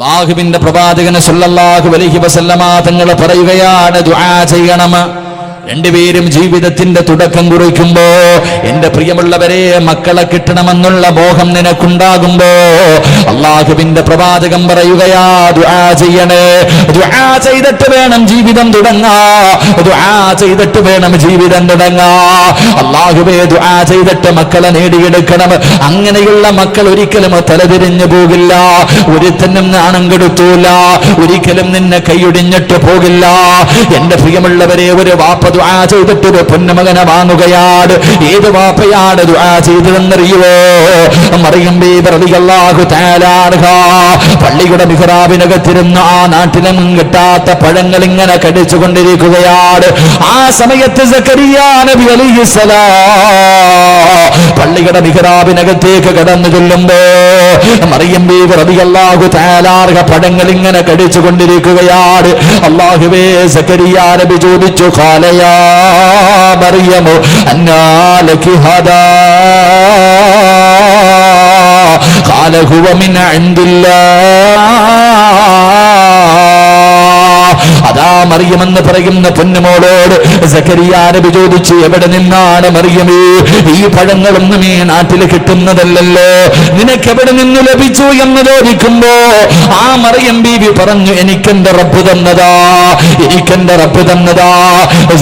അല്ലാഹുവിന്റെ പ്രവാചകൻ സല്ലല്ലാഹു അലൈഹി വസല്ലമ തങ്ങൾ പറയുകയാണ്, ദുആ ചെയ്യണം. രണ്ടുപേരും ജീവിതത്തിന്റെ തുടക്കം കുറിക്കുമ്പോ, എന്റെ പ്രിയമുള്ളവരെ, മക്കളെ കിട്ടണമെന്നുള്ള മോഹം നിനക്കുണ്ടാകുമ്പോ അല്ലാഹുവിന്റെ പ്രവാചകൻ പറയുകയാ, ദുആ ചെയ്യണേ. ദുആ ചെയ്തിട്ട് വേണം ജീവിതം തുടങ്ങാ. ദുആ ചെയ്തിട്ട് വേണം ജീവിതം തുടങ്ങാ. അല്ലാഹുവേ, ദുആ ചെയ്തിട്ട് മക്കളെ നേടിയെടുക്കണം. അങ്ങനെയുള്ള മക്കൾ ഒരിക്കലും തലതിരിഞ്ഞു പോകില്ല, ഒരുത്തനും നാണം കെടുത്തൂല, ഒരിക്കലും നിന്നെ കൈയൊടിഞ്ഞിട്ട് പോകില്ല. എന്റെ പ്രിയമുള്ളവരെ, ഒരു വാപ്പ ദുആ ചെയ്തിട്ട് ഒരു പൊന്നുമകനെ വാങ്ങുകയാണ്. ഏത് വാപ്പയാണ് ദുആ ചെയ്തതെന്നറിയുവോ? മറിയം ബീബി റളിയല്ലാഹു തആല അൻഹാ പള്ളിയുടെ മിഹ്റാബിനകത്തിരുന്ന് ആ നാട്ടിലും കിട്ടാത്ത പഴങ്ങൾ ഇങ്ങനെ കടിച്ചുകൊണ്ടിരിക്കുകയാണ്. ആ സമയത്ത് സക്കരിയാ നബി അലൈഹിസ്സലാം പള്ളിയുടെ മിഹ്റാബിനകത്തേക്ക് കടന്നു ചെല്ലുമ്പോ മറിയം ബീബി റളിയല്ലാഹു തആല അൻഹ പഴങ്ങൾ ഇങ്ങനെ കടിച്ചുകൊണ്ടിരിക്കുകയാണ്. അല്ലാഹുവേ, സക്കരിയാ നബി ചോദിച്ചു, ഖാലയാ മറിയം അന്നാ ലകി ഹദാ ഖാല ഹുവ മിൻ ഇൻദില്ലാഹ്. അതാ മറിയം എന്ന് പറയുന്ന പൊന്നുമോളോട് സക്കരിയാ നബി ചോദിച്ചു, എവിടെ നിന്നാണ് മറിയമേ ഈ പഴങ്ങളൊന്നും ഈ നാട്ടിൽ കിട്ടുന്നതല്ലല്ലോ, നിനക്ക് എവിടെ നിന്ന് ലഭിച്ചു എന്ന് ചോദിക്കുമ്പോ ആ മറിയം ബീവി പറഞ്ഞു, എനിക്കെന്റെ റബ്ബ് തന്നതാ, എനിക്കെന്റെ റബ്ബ് തന്നതാ.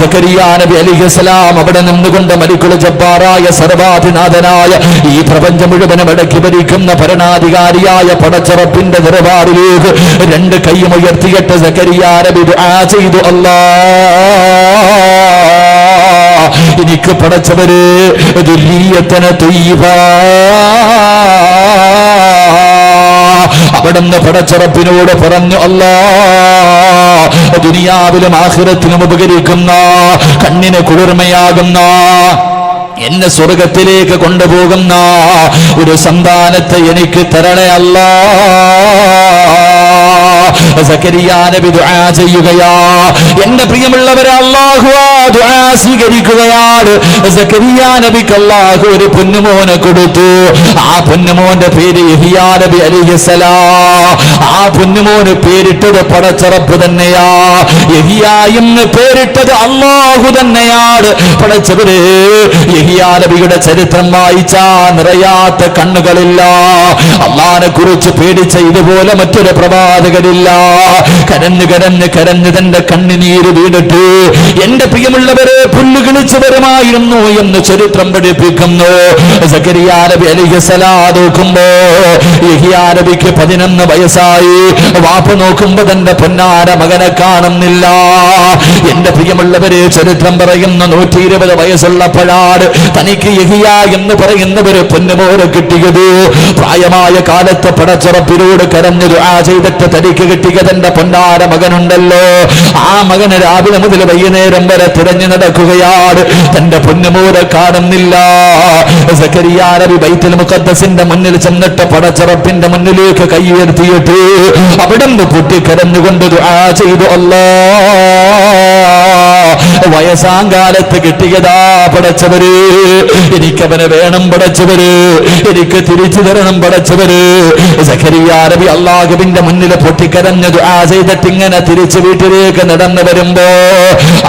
സക്കരിയാ നബി അലൈഹിസ്സലാം അവിടെ നിന്നുകൊണ്ട് മലിക്കുൽ ജബ്ബാറായ സർവാധിനാഥനായ ഈ പ്രപഞ്ചം മുഴുവനും അടക്കി ഭരിക്കുന്ന ഭരണാധികാരിയായ പടച്ചറപ്പിന്റെ ദർബാറിലേക്ക് രണ്ട് കൈയും ഉയർത്തിയിട്ട് സക്കരിയാ നബി ദുആ ചെയ്തു, അല്ലാഹ്, എനിക്ക് പടച്ചവരെ ദുരിയത്തനെ ത്വയ്യിബ, അവിടുന്ന് പടച്ചറപ്പിനോട് പറഞ്ഞു, അല്ലാഹ്, ദുനിയാവിലും ആഖിറത്തിലും ഉപകരിക്കുന്ന, കണ്ണിന് കുളിർമയാകുന്ന, എന്നെ സ്വർഗത്തിലേക്ക് കൊണ്ടുപോകുന്ന ഒരു സന്താനത്തെ എനിക്ക് തരണേ അല്ലാഹ്. സക്കരിയാ നബി ദുആ ചെയ്യുകയാ. എന്റെ പ്രിയമുള്ളവരെ, അല്ലാഹു ആ ദുആ സ്വീകരിക്കുകയാണ്. സക്കരിയാ നബിക്ക് അല്ലാഹു ഒരു പൊന്നുമോനെ കൊടുത്തു. ആ പൊന്നുമോന്റെ പേര് യഹ്യാ നബി അലൈഹിസ്സലാം. ആ പൊന്നുമോന് പേരിട്ടത് പടച്ചറപ്പ് തന്നെയാ. യഹ്യാ എന്ന് പേരിട്ടത് അല്ലാഹു തന്നെയാണ്. പടച്ചവരെ, യഹ്യാ നബിയുടെ ചരിത്രം വായിച്ചാ നിറയാത്ത കണ്ണുകളില്ല. അല്ലാഹുവിനെ കുറിച്ച് പേടിച്ച ഇതുപോലെ മറ്റൊരു പ്രവാചകരില്ല. കരഞ്ഞു കരഞ്ഞ് കരഞ്ഞ് തന്റെ കണ്ണുനീര് വീണിട്ട് എന്റെ പ്രിയമുള്ളവരെ പുല്ല് കിളിച്ചു വരുമായിരുന്നു എന്ന് ചരിത്രം പഠിപ്പിക്കുന്നു. സക്കരിയാ നബി അലൈഹിസ്സലാം നോക്കുമ്പോ യഹ്യാ നബിക്ക് 11 വയസ്സായി. വാപ്പ നോക്കുമ്പോ തന്റെ പൊന്നാര മകനെ കാണുന്നില്ല. എന്റെ പ്രിയമുള്ളവരെ, ചരിത്രം പറയുന്ന 120 വയസ്സുള്ളപ്പോഴാണ് തനിക്ക് യഹ്യാ എന്ന് പറയുന്ന ഒരു പൊന്നുമോനെ കിട്ടിയത്. പ്രായമായ കാലത്ത് പടച്ചുറപ്പിനോട് കരഞ്ഞു ദുആ ചെയ്തിട്ട് തനിക്ക് കിട്ടിയ തന്റെ പൊന്നാര മകനുണ്ടല്ലോ, ആ മകന് രാവിലെ മുതൽ വൈകുന്നേരം വരെ തിരഞ്ഞു നടക്കുകയാണ്. തന്റെ പൊന്നുമോനെ കാണുന്നില്ല. സക്കരിയാ നബി ബൈത്തുൽ മുഖദ്ദസിന്റെ മുന്നിൽ ചെന്നിട്ട് പടച്ചുറപ്പിന്റെ മുന്നിലേക്ക് കൈ ഉയർത്തിയിട്ട് അവിടുന്ന് പൊട്ടിക്കരഞ്ഞുകൊണ്ട് ദുആ ചെയ്തു, അല്ലാഹ്, വയസ്സാങ്കാലത്ത് കിട്ടിയതാ പടച്ചവര്, എനിക്കവനെ വേണം പടച്ചവര്, എനിക്ക് തിരിച്ചു തരണം പടച്ചവര്. സക്കരിയാ നബി അല്ലാഹുവിന്റെ മുന്നിൽ പൊട്ടിക്കരഞ്ഞു ദുആ ചെയ്തിട്ട് ഇങ്ങനെ തിരിച്ചു വീട്ടിലേക്ക് നടന്നു വരുമ്പോ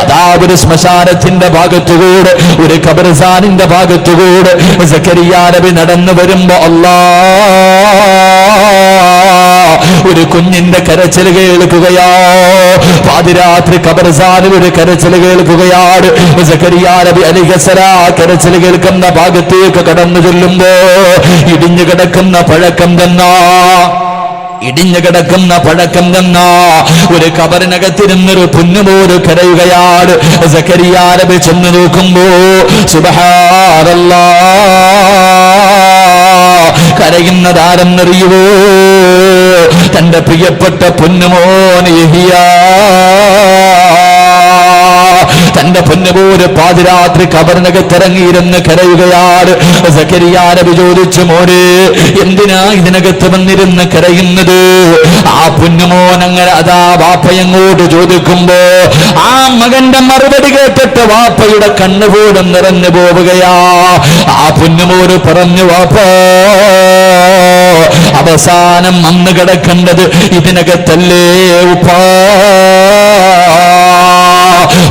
അതാ ഒരു ശ്മശാനത്തിന്റെ ഭാഗത്തുകൂടെ, ഒരു ഖബർസ്ഥാനിന്റെ ഭാഗത്തുകൂടെ സക്കരിയാ നബി നടന്നു വരുമ്പോ അല്ലാഹ്, ഒരു കുഞ്ഞിന്റെ കരച്ചിൽ കേൾക്കുകയാ. പാതിരാത്രി ഖബർസ്ഥാനിൽ ഒരു കരച്ചിൽ കേൾക്കുകയാണ്. സക്കരിയാ നബി അലൈഹിസ്സലാം കരച്ചിൽ കേൾക്കുന്ന ഭാഗത്തേക്ക് കടന്നു ചെല്ലുമ്പോ ഇടിഞ്ഞു കിടക്കുന്ന പഴക്കം തന്ന ഒരു ഖബറിനകത്തിരുന്നൊരു പൊന്നുമോര് കരയുകയാണ്. സക്കരിയാ നബി ചെന്ന് നോക്കുമ്പോ സുബ്ഹാനല്ലാഹ്, കരയുന്നതാരെന്നറിയുവോ? തന്റെ പ്രിയപ്പെട്ട പൊന്നുമോൻ യഹ്യാ. തന്റെ പൊന്നുപോലെ പാതിരാത്രി ഖബറിനകത്തിറങ്ങിയിരുന്ന് കരയുകയാണ്. സക്കരിയാ നബി ചോദിച്ചു, മോനെ, എന്തിനാ ഇതിനകത്ത് വന്നിരുന്ന് കരയുന്നത്? ആ പൊന്നുമോൻ അങ്ങനെ അതാ വാപ്പയങ്ങോട്ട് ചോദിക്കുമ്പോ ആ മകന്റെ മറുപടി കേട്ടിട്ട് വാപ്പയുടെ കണ്ണുപോലും നിറഞ്ഞു പോവുകയാ. ആ പൊന്നുമോന് പറഞ്ഞു, വാപ്പ, അവസാനം അന്ന് കിടക്കേണ്ടത് ഇതിനകത്തല്ലേ ഉപ്പാ.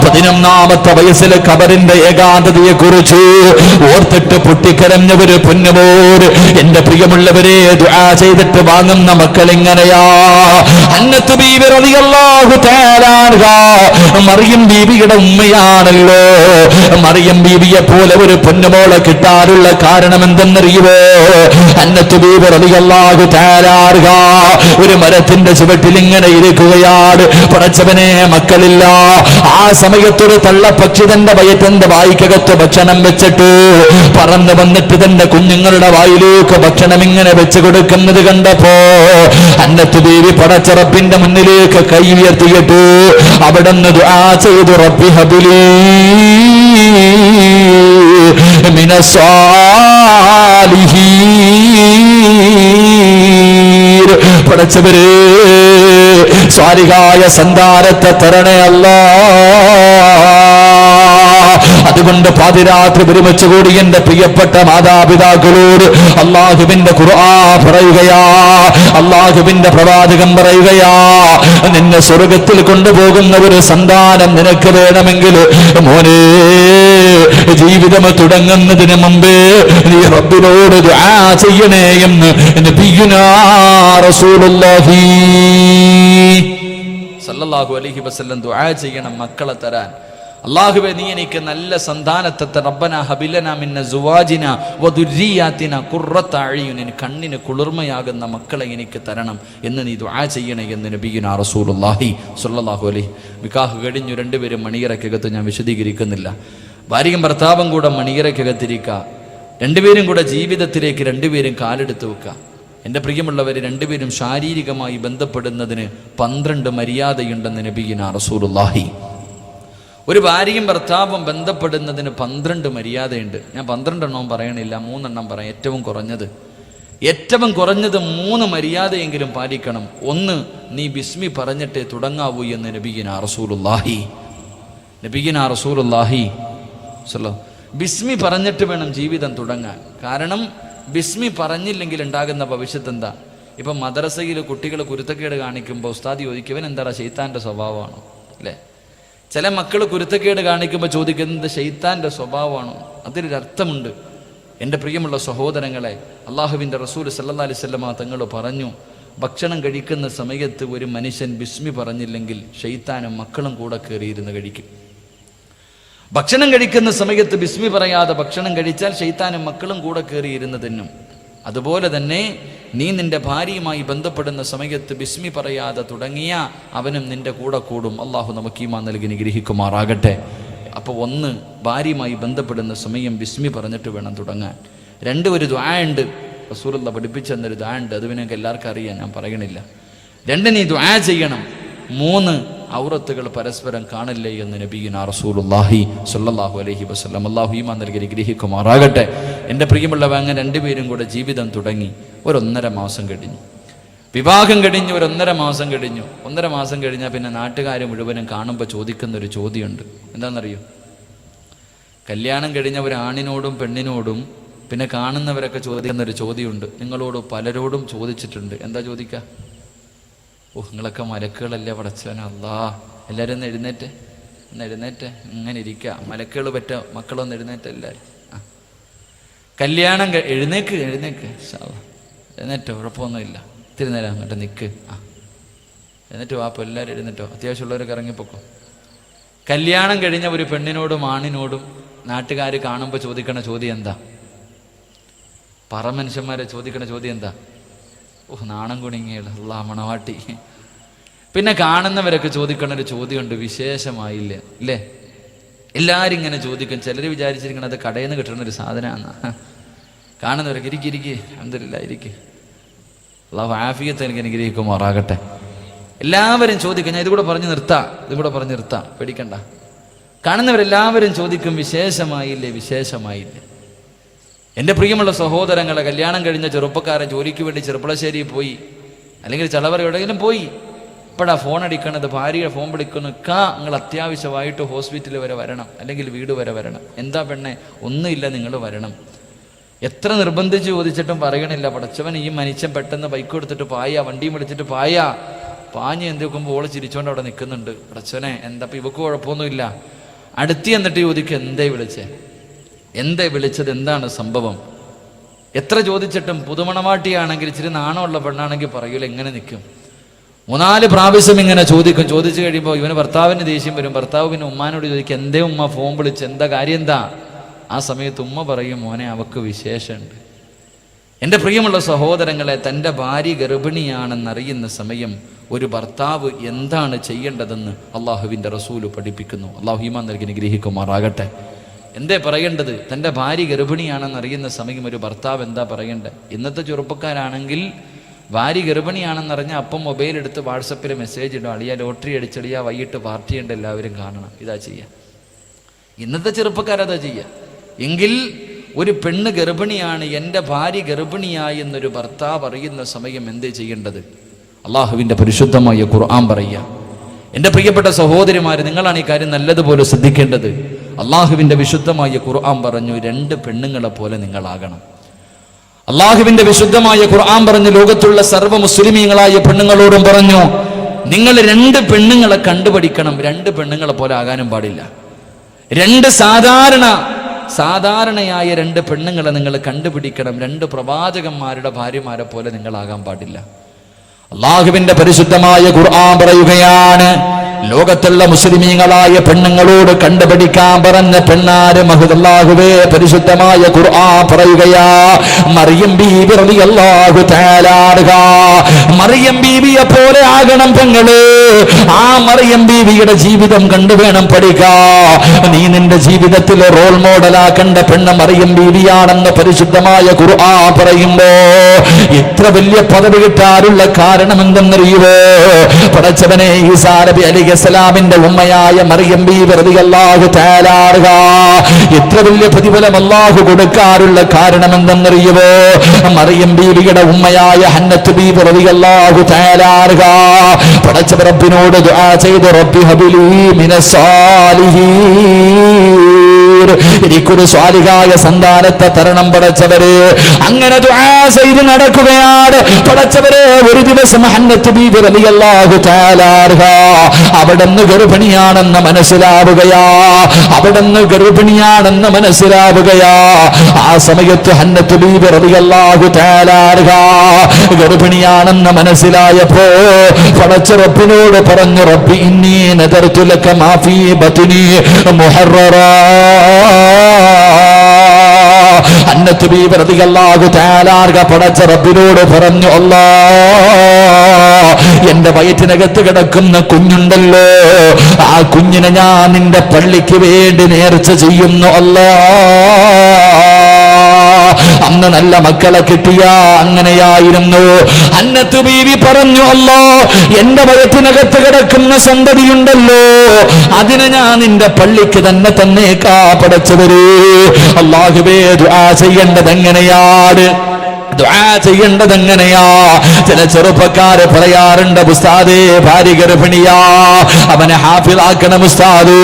11ാമത്തെ വയസ്സിലെ ഖബറിന്റെ ഏകാന്തതയെ കുറിച്ച് ഓർത്തിട്ട് പൊട്ടിക്കരഞ്ഞ ഒരു പൊന്നുമോർ. എന്റെ പ്രിയമുള്ളവരെ, ദുആ ചെയ്തിട്ട് വാങ്ങുന്ന മക്കൾ എങ്ങനെയാ? അന്നത്ത് ബീവി റളിയല്ലാഹു തആല അൻഹാ മറിയം ബീവിയുടെ ഉമ്മയാണല്ലോ. മറിയം ബീവിയെ പോലെ ഒരു പൊന്നുമോളെ കിട്ടാനുള്ള കാരണം എന്തെന്നറിയുമോ? അന്നത്ത് ബീവി റളിയല്ലാഹു തആല അൻഹാ ഒരു മരത്തിന്റെ ചുവട്ടിൽ ഇങ്ങനെ ഇരിക്കുകയാണ്. പടച്ചവനെ, മക്കളില്ല. ആ സമയത്തൊരു തള്ളപ്പക്ഷി തന്റെ വയറ്റിന്റെ വായിക്കകത്ത് ഭക്ഷണം വെച്ചിട്ട് പറന്നു വന്നിട്ട് തന്റെ കുഞ്ഞുങ്ങളുടെ വായിലേക്ക് ഭക്ഷണം ഇങ്ങനെ വെച്ച് കൊടുക്കുന്നത് കണ്ടപ്പോ അന്നത്ത് ബീവി പടച്ചറപ്പിന്റെ മുന്നിലേക്ക് കൈ ഉയർത്തിയിട്ട് അവിടുന്ന് ദുആ ചെയ്തു, റബ്ബി ഹബ്ലി മിനസ്സാലിഹീൻ. പടച്ചവരേ, സ്വാലിഹായ സന്താനത്തെ തരണേ അല്ലാ. അതുകൊണ്ട് പാതിരാത്രി ഒരുമിച്ച് കൂടി എന്റെ പ്രിയപ്പെട്ട മാതാപിതാക്കളോട് അല്ലാഹുവിന്റെ ഖുർആൻ പറയുകയാ, അല്ലാഹുവിന്റെ പ്രവാചകൻ പറയുകയാ, നിന്നെ സ്വർഗത്തിൽ കൊണ്ടുപോകുന്ന ഒരു സന്താനം നിനക്ക് വേണമെങ്കിൽ മോനെ, ജീവിതം തുടങ്ങുന്നതിന് മുമ്പേ നീ റബ്ബിനോട് ദുആ ചെയ്യണേ എന്ന് നബിയുനാ റസൂലുള്ളാഹി സല്ലല്ലാഹു അലൈഹി വസല്ലം ദുആ ചെയ്യണം മക്കളെ തരാൻ. അല്ലാഹുവേ, നീ എനിക്ക് നല്ല സന്താനത്തെ റബ്ബനാ ഹബിലനാ മിന്ന സുവാജിന വദുരിയാതിന ഖുർറത അയ്യുൻ, കണ്ണിന് കുളിർമയാകുന്ന മക്കളെ എനിക്ക് തരണം എന്ന് നീ ദുആ ചെയ്യണേ എന്ന് നബിയുനാ റസൂലുള്ളാഹി സ്വല്ലല്ലാഹു അലൈഹി. നിക്കാഹ് കഴിഞ്ഞു, രണ്ടുപേരും മണിയറക്കകത്ത്, ഞാൻ വിശദീകരിക്കുന്നില്ല. ഭാര്യയും ഭർത്താവും കൂടെ മണിയറക്കകത്തിരിക്കുക, രണ്ടുപേരും കൂടെ ജീവിതത്തിലേക്ക് രണ്ടുപേരും കാലെടുത്ത് വെക്കുക. എൻ്റെ പ്രിയമുള്ളവർ, രണ്ടുപേരും ശാരീരികമായി ബന്ധപ്പെടുന്നതിന് 12 മര്യാദയുണ്ടെന്ന് നബിയുനാ റസൂലുള്ളാഹി. ഒരു ഭാര്യയും ഭർത്താവും ബന്ധപ്പെടുന്നതിന് 12 മര്യാദയുണ്ട്. ഞാൻ 12 എണ്ണവും പറയണില്ല, 3 എണ്ണം പറയാം. ഏറ്റവും കുറഞ്ഞത് 3 മര്യാദയെങ്കിലും പാലിക്കണം. ഒന്ന്, നീ ബിസ്മി പറഞ്ഞിട്ടേ തുടങ്ങാവൂ എന്ന് നബിയുനാ റസൂലുള്ളാഹി. ബിസ്മി പറഞ്ഞിട്ട് വേണം ജീവിതം തുടങ്ങാൻ. കാരണം ബിസ്മി പറഞ്ഞില്ലെങ്കിൽ ഉണ്ടാകുന്ന ഭവിഷ്യത്ത് എന്താ? ഇപ്പം മദ്രസയിൽ കുട്ടികൾ കുരുത്തക്കേട് കാണിക്കുമ്പോൾ ഉസ്താദ് ചോദിക്കും, എന്താ ശൈത്താൻ്റെ സ്വഭാവമാണോ? അല്ലേ? ചില മക്കൾ കുരുത്തക്കേട് കാണിക്കുമ്പോൾ ചോദിക്കുന്നത് ശൈത്താൻ്റെ സ്വഭാവമാണോ? അതിലൊരർത്ഥമുണ്ട്. എൻ്റെ പ്രിയമുള്ള സഹോദരങ്ങളെ, അള്ളാഹുവിൻ്റെ റസൂൽ സല്ലല്ലാഹു അലൈഹി വസല്ലം തങ്ങൾ പറഞ്ഞു, ഭക്ഷണം കഴിക്കുന്ന സമയത്ത് ഒരു മനുഷ്യൻ ബിസ്മി പറഞ്ഞില്ലെങ്കിൽ ശൈത്താനും മക്കളും കൂടെ കയറിയിരുന്ന് കഴിക്കും. ഭക്ഷണം കഴിക്കുന്ന സമയത്ത് ബിസ്മി പറയാതെ ഭക്ഷണം കഴിച്ചാൽ ശൈത്താനും മക്കളും കൂടെ കയറിയിരുന്ന് തിന്നും. അതുപോലെ തന്നെ നീ നിന്റെ ഭാര്യയുമായി ബന്ധപ്പെടുന്ന സമയത്ത് ബിസ്മി പറയാതെ തുടങ്ങിയ അവനും നിന്റെ കൂടെ കൂടും. അള്ളാഹു നമുക്ക് ഈമാൻ നൽകി അനുഗ്രഹിക്കുമാറാകട്ടെ. അപ്പോൾ 1, ഭാര്യയുമായി ബന്ധപ്പെടുന്ന സമയം ബിസ്മി പറഞ്ഞിട്ട് വേണം തുടങ്ങാൻ. 2, ഒരു ദുആ ഉണ്ട്, റസൂലുള്ളാഹി പഠിപ്പിച്ചെന്നൊരു ദുആ ഉണ്ട്, അത് നിങ്ങൾക്ക് എല്ലാവർക്കും അറിയാം, ഞാൻ പറയണില്ല. 2, നീ ദുആ ചെയ്യണം. 3, ഔറത്തുകൾ പരസ്പരം കാണില്ലേ എന്ന് നബിയുനാ റസൂലുള്ളാഹി സ്വല്ലല്ലാഹു അലൈഹി വസല്ലം. അല്ലാഹു ഈമാൻ നൽകി അനുഗ്രഹിക്കുമാറാകട്ടെ. എൻ്റെ പ്രിയമുള്ളവ, അങ്ങനെ രണ്ടുപേരും കൂടെ ജീവിതം തുടങ്ങി. 1.5 മാസം കഴിഞ്ഞു, വിവാഹം കഴിഞ്ഞു. 1.5 മാസം കഴിഞ്ഞു. 1.5 മാസം കഴിഞ്ഞാൽ പിന്നെ നാട്ടുകാർ മുഴുവനും കാണുമ്പോൾ ചോദിക്കുന്നൊരു ചോദ്യമുണ്ട്. എന്താണെന്നറിയോ? കല്യാണം കഴിഞ്ഞ ഒരു ആണിനോടും പെണ്ണിനോടും പിന്നെ കാണുന്നവരൊക്കെ ചോദിക്കുന്നൊരു ചോദ്യമുണ്ട്. നിങ്ങളോട് പലരോടും ചോദിച്ചിട്ടുണ്ട്. എന്താ ചോദിക്കുക? നിങ്ങളൊക്കെ മലക്കുകളല്ലേ പടച്ചവനെ, അല്ലാ. എല്ലാവരും ഒന്ന് എഴുന്നേറ്റ്, ഇങ്ങനെ ഇരിക്കുക. മലക്കുകൾ പറ്റ മക്കളൊന്ന് എഴുന്നേറ്റ് എല്ലാവരും. കല്യാണം എഴുന്നേക്ക് എഴുന്നേറ്റോ, കുഴപ്പമൊന്നുമില്ല. ഇത്തിരി നേരം അങ്ങോട്ട് നിൽക്ക്. എന്നിട്ട് വാപ്പോ എല്ലാവരും എഴുന്നേറ്റോ, അത്യാവശ്യമുള്ളവരൊക്കെ ഇറങ്ങിപ്പോക്കോ. കല്യാണം കഴിഞ്ഞ ഒരു പെണ്ണിനോടും ആണിനോടും നാട്ടുകാർ കാണുമ്പോൾ ചോദിക്കണ ചോദ്യം എന്താ? മനുഷ്യന്മാരെ ചോദിക്കണ ചോദ്യം എന്താ? നാണം കുണുങ്ങിയത്, അല്ലാ മണവാട്ടി. പിന്നെ കാണുന്നവരൊക്കെ ചോദിക്കണ ഒരു ചോദ്യമുണ്ട്, വിശേഷമായില്ലേ? ഇല്ലേ? എല്ലാവരും ഇങ്ങനെ ചോദിക്കും. ചിലർ വിചാരിച്ചിരിക്കണത് കടയിൽ നിന്ന് കിട്ടുന്ന ഒരു സാധനമാണ്. കാണുന്നവരൊക്കെ ഇരിക്കിരിക്കുക, അൽഹംദുലില്ലാഹ് ഇരിക്കുക. അല്ലാഹു ആഫിയത്ത് എനിക്ക് അനുഗ്രഹിക്കുമാറാകട്ടെ. എല്ലാവരും ചോദിക്കും. ഞാൻ ഇതുകൂടെ പറഞ്ഞു നിർത്താം, പേടിക്കണ്ട. കാണുന്നവരെല്ലാവരും ചോദിക്കും, വിശേഷമായില്ലേ? എൻ്റെ പ്രിയമുള്ള സഹോദരങ്ങളെ, കല്യാണം കഴിഞ്ഞ ചെറുപ്പക്കാരൻ ജോലിക്ക് വേണ്ടി ചെറുപ്പളശ്ശേരി പോയി, അല്ലെങ്കിൽ ചളവറ എവിടെയെങ്കിലും പോയി. ഇപ്പോഴാ ഫോൺ അടിക്കണത്, ഭാര്യയുടെ ഫോൺ വിളിക്കുന്നു, നിങ്ങൾ അത്യാവശ്യമായിട്ട് ഹോസ്പിറ്റൽ വരെ വരണം, അല്ലെങ്കിൽ വീട് വരെ വരണം. എന്താ പെണ്ണെ? ഒന്നുമില്ല, നിങ്ങൾ വരണം. എത്ര നിർബന്ധിച്ച് ചോദിച്ചിട്ടും പറയണില്ല. പടച്ചവൻ ഈ മനുഷ്യൻ പെട്ടെന്ന് ബൈക്ക് എടുത്തിട്ട് പായ, വണ്ടിയും വിളിച്ചിട്ട് പാഞ്ഞ് എന്ത് നോക്കുമ്പോൾ ഓള് ചിരിച്ചോണ്ട് അവിടെ നിൽക്കുന്നുണ്ട്. പടച്ചവനെ എന്താ ഇവക്ക് കുഴപ്പമൊന്നുമില്ല. അടുത്ത് എന്നിട്ട് ചോദിക്കും, എന്തേ വിളിച്ചത്, എന്താണ് സംഭവം? എത്ര ചോദിച്ചിട്ടും പുതുമണവാട്ടിയാണെങ്കിൽ ഇച്ചിരി നാണമുള്ള പെണ്ണാണെങ്കിൽ പറയൂല, എങ്ങനെ നിൽക്കും? 3-4 പ്രാവശ്യം ഇങ്ങനെ ചോദിച്ചു കഴിയുമ്പോൾ ഇവന് ഭർത്താവിന് ദേഷ്യം വരും. ഭർത്താവ് പിന്നെ ഉമ്മാനോട് ചോദിക്കും, എന്തേ ഉമ്മ ഫോൺ വിളിച്ച്, എന്താ കാര്യം എന്താ? ആ സമയത്ത് ഉമ്മ പറയും, മോനെ അവക്ക് വിശേഷമുണ്ട്. എൻ്റെ പ്രിയമുള്ള സഹോദരങ്ങളെ, തൻ്റെ ഭാര്യ ഗർഭിണിയാണെന്നറിയുന്ന സമയം ഒരു ഭർത്താവ് എന്താണ് ചെയ്യേണ്ടതെന്ന് അള്ളാഹുവിൻ്റെ റസൂല് പഠിപ്പിക്കുന്നു. അള്ളാഹു ഈമാൻ നൽകി അനുഗ്രഹിക്കുമാറാകട്ടെ. എന്തേ പറയേണ്ടത്? തൻ്റെ ഭാര്യ ഗർഭിണിയാണെന്നറിയുന്ന സമയം ഒരു ഭർത്താവ് എന്താ പറയേണ്ടത്? ഇന്നത്തെ ചെറുപ്പക്കാരാണെങ്കിൽ ഭാര്യ ഗർഭിണിയാണെന്നറിഞ്ഞാൽ അപ്പം മൊബൈൽ എടുത്ത് വാട്സപ്പിൽ മെസ്സേജ് ഇടും, അളിയാ ലോട്ടറി അടിച്ചളിയാ വൈകിട്ട് പാർട്ടി ഉണ്ട്, എല്ലാവരും കാണണം. ഇതാ ചെയ്യുക. ഇന്നത്തെ ചെറുപ്പക്കാരതാ ചെയ്യുക. എങ്കിൽ ഒരു പെണ്ണ് ഗർഭിണിയാണ്, എൻ്റെ ഭാര്യ ഗർഭിണിയായി എന്നൊരു ഭർത്താവ് അറിയുന്ന സമയം എന്തേ ചെയ്യേണ്ടത്? അള്ളാഹുവിൻ്റെ പരിശുദ്ധമായ ഖുർആൻ പറയുക. എൻ്റെ പ്രിയപ്പെട്ട സഹോദരിമാര്, നിങ്ങളാണ് ഈ കാര്യം നല്ലതുപോലെ ശ്രദ്ധിക്കേണ്ടത്. അള്ളാഹുവിൻ്റെ വിശുദ്ധമായ ഖുർആൻ പറഞ്ഞു, 2 പെണ്ണുങ്ങളെ പോലെ നിങ്ങളാകണം. അള്ളാഹുവിൻ്റെ വിശുദ്ധമായ ഖുർആൻ പറഞ്ഞു, ലോകത്തുള്ള സർവ്വ മുസ്ലിമീങ്ങളായ പെണ്ണുങ്ങളോടും പറഞ്ഞു, നിങ്ങൾ 2 പെണ്ണുങ്ങളെ കണ്ടുപഠിക്കണം. 2 പെണ്ണുങ്ങളെ പോലെ ആകാനും പാടില്ല. 2 സാധാരണയായ 2 പെണ്ണുങ്ങളെ നിങ്ങൾ കണ്ടുപിടിക്കണം. 2 പ്രവാചകന്മാരുടെ ഭാര്യമാരെ പോലെ നിങ്ങളാകാൻ പാടില്ല. അള്ളാഹുവിന്റെ പരിശുദ്ധമായ ഖുർആൻ പറയുകയാണ്, ലോകത്തുള്ള മുസ്ലിമീങ്ങളായ പെണ്ണുങ്ങളോട് കണ്ടുപിടിക്കാൻ പറഞ്ഞ പെണ്ണാര് അല്ലാഹുവേ, പരിശുദ്ധമായ ഖുർആൻ പറയുകയാ, മറിയം ബീബി റളിയല്ലാഹു തആല അൻഹാ, മറിയം ബീവിയെ പോലെ ആകണം പെങ്ങള്. ആ മറിയം ബീവിയുടെ ജീവിതം കണ്ടു വേണം പഠിക്കാൻ. നീ നിന്റെ ജീവിതത്തിൽ റോൾ മോഡലാക്കേണ്ട പെണ്ണ് മറിയം ബീവിയാണെന്ന് പരിശുദ്ധമായ ഖുർആൻ പറയുമ്പോ എത്ര വലിയ പദവി കിട്ടാനുള്ള കാരണം എന്തെന്നറിയുവോ? പടച്ചവനെ, ഈസാ നബി അലൈഹിസ്സലാമിന്റെ ഉമ്മയായ മറിയം ബീവി റളിയല്ലാഹു തആല അൻഹാ എത്ര വലിയ പ്രതിഫലം അല്ലാഹു കൊടുക്കാനുള്ള കാരണം എന്തെന്നറിയുവോ? മറിയം ബീവിയുടെ ഉമ്മയായ ഹന്നത്ത് ബീവി റളിയല്ലാഹു തആല അൻഹാ പടച്ച റബ്ബിനോട് ദുആ ചെയ്തു, റബ്ബി ഹബ്ലി മിനസ് സാലിഹീൻ, എനിക്കൊരു സ്വാലിഹായ സന്താനത്തെ തരണം പടച്ചവരെ. അങ്ങനെ ദുആ ചെയ്ത് നടക്കുകയാണ്. പടച്ചവരെ, ഒരു ദിവസം ഹന്നത്ത് ബീവി റളിയല്ലാഹു തആല അൻഹാ അവിടുന്ന് ഗർഭിണിയാണെന്ന് മനസ്സിലാവുകയാ. ആ സമയത്ത് ഹന്നത്ത് ബീവി റളിയല്ലാഹു തആല അൻഹാ ഗർഭിണിയാണെന്ന് മനസ്സിലായപ്പോ പടച്ച റബ്ബിനോട് പറഞ്ഞു, റബ്ബി ഇന്നി നദർതു ലക മാ ഫീ ബത്നി മുഹററാ. ഹന്നത്ത് ബീവി റളിയല്ലാഹു തആല അൻഹാ പടച്ച റബ്ബിനോട് പറഞ്ഞു, അല്ലാഹ്, എന്റെ വയറ്റിനകത്ത് കിടക്കുന്ന കുഞ്ഞുണ്ടല്ലോ, ആ കുഞ്ഞിനെ ഞാൻ നിന്റെ പള്ളിക്ക് വേണ്ടി നേർച്ച ചെയ്യുന്നു അല്ലാഹ്. അന്ന് നല്ല മക്കളെ കിട്ടിയ അങ്ങനെയായിരുന്നു. ഹന്നത്ത് ബീവി പറഞ്ഞു, അല്ലാഹ്, എന്റെ വയറ്റിനകത്ത് കിടക്കുന്ന സന്തതിയുണ്ടല്ലോ, അതിനെ ഞാൻ നിന്റെ പള്ളിക്ക് തന്നെ തന്നേക്കാ പടച്ചവരേ. അല്ലാഹുവേ, ദുആ ചെയ്യേണ്ടത് എങ്ങനെയാണ്? ചില ചെറുപ്പക്കാര് പറയാറുണ്ട്, ഉസ്താദേ ഭാര്യ ഗർഭിണിയാ, അവനെ ഹാഫിളാക്കണം ഉസ്താദ്,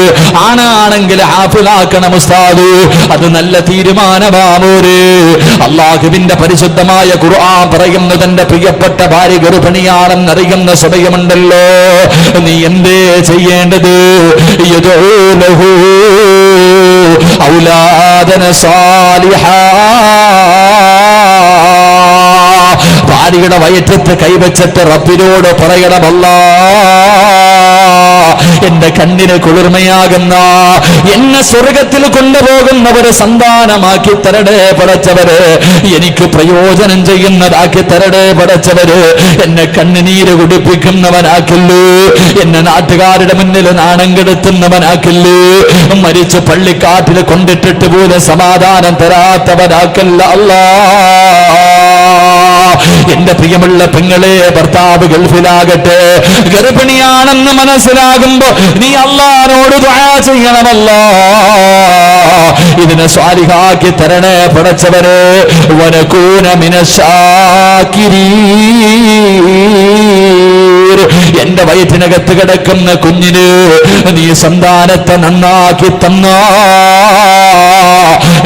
ആണാണെങ്കിൽ ഹാഫിളാക്കണം ഉസ്താദ്. അത് നല്ല തീരുമാനമാമൂര്. അള്ളാഹുവിന്റെ പരിശുദ്ധമായ ഖുർആൻ പറയുന്നു, തന്റെ പ്രിയപ്പെട്ട ഭാര്യ ഗർഭിണിയാണെന്നറിയുന്ന സമയമുണ്ടല്ലോ, നീ എന്തേ ചെയ്യേണ്ടത്? യദഊലഹു ഔലാദന സാലിഹാ, ഭാര്യയുടെ വയറ്റത്ത് കൈവച്ചിട്ട് റബ്ബിനോട് പറയണം, അല്ലാഹ്, എന്റെ കണ്ണിന് കുളിർമയാകുന്ന, എന്നെ സ്വർഗത്തിൽ കൊണ്ടുപോകുന്നവരെ സന്താനമാക്കി തരടേ പടച്ചവര്, എനിക്ക് പ്രയോജനം ചെയ്യുന്നതാക്കി തരടേ പടച്ചവര്, എന്നെ കണ്ണുനീര് കുടിപ്പിക്കുന്നവനാക്കില്ലൂ, എന്നെ നാട്ടുകാരുടെ മുന്നിൽ നാണം കെടുത്തുന്നവനാക്കില്ലൂ, മരിച്ച് പള്ളിക്കാട്ടിൽ കൊണ്ടിട്ടിട്ട് പോലും സമാധാനം തരാത്തവനാക്കല്ല അല്ലാഹ്. എന്റെ പ്രിയമുള്ള പെങ്ങളെ, ഭർത്താവ് ഗൾഫിലാകട്ടെ, ഗർഭിണിയാണെന്ന് മനസ്സിലാകുമ്പോ നീ അല്ലാഹുവോട് ദുആ ചെയ്യണമല്ലോ, ഇതിനെ സ്വാലിഹാക്കി തരണേ പടച്ചവരെ. വനകൂന മിനശാകിരീൻ, എന്റെ വയറ്റിനകത്ത് കിടക്കുന്ന കുഞ്ഞിന് നീ സന്താനത്തെ നന്നാക്കി തന്നാ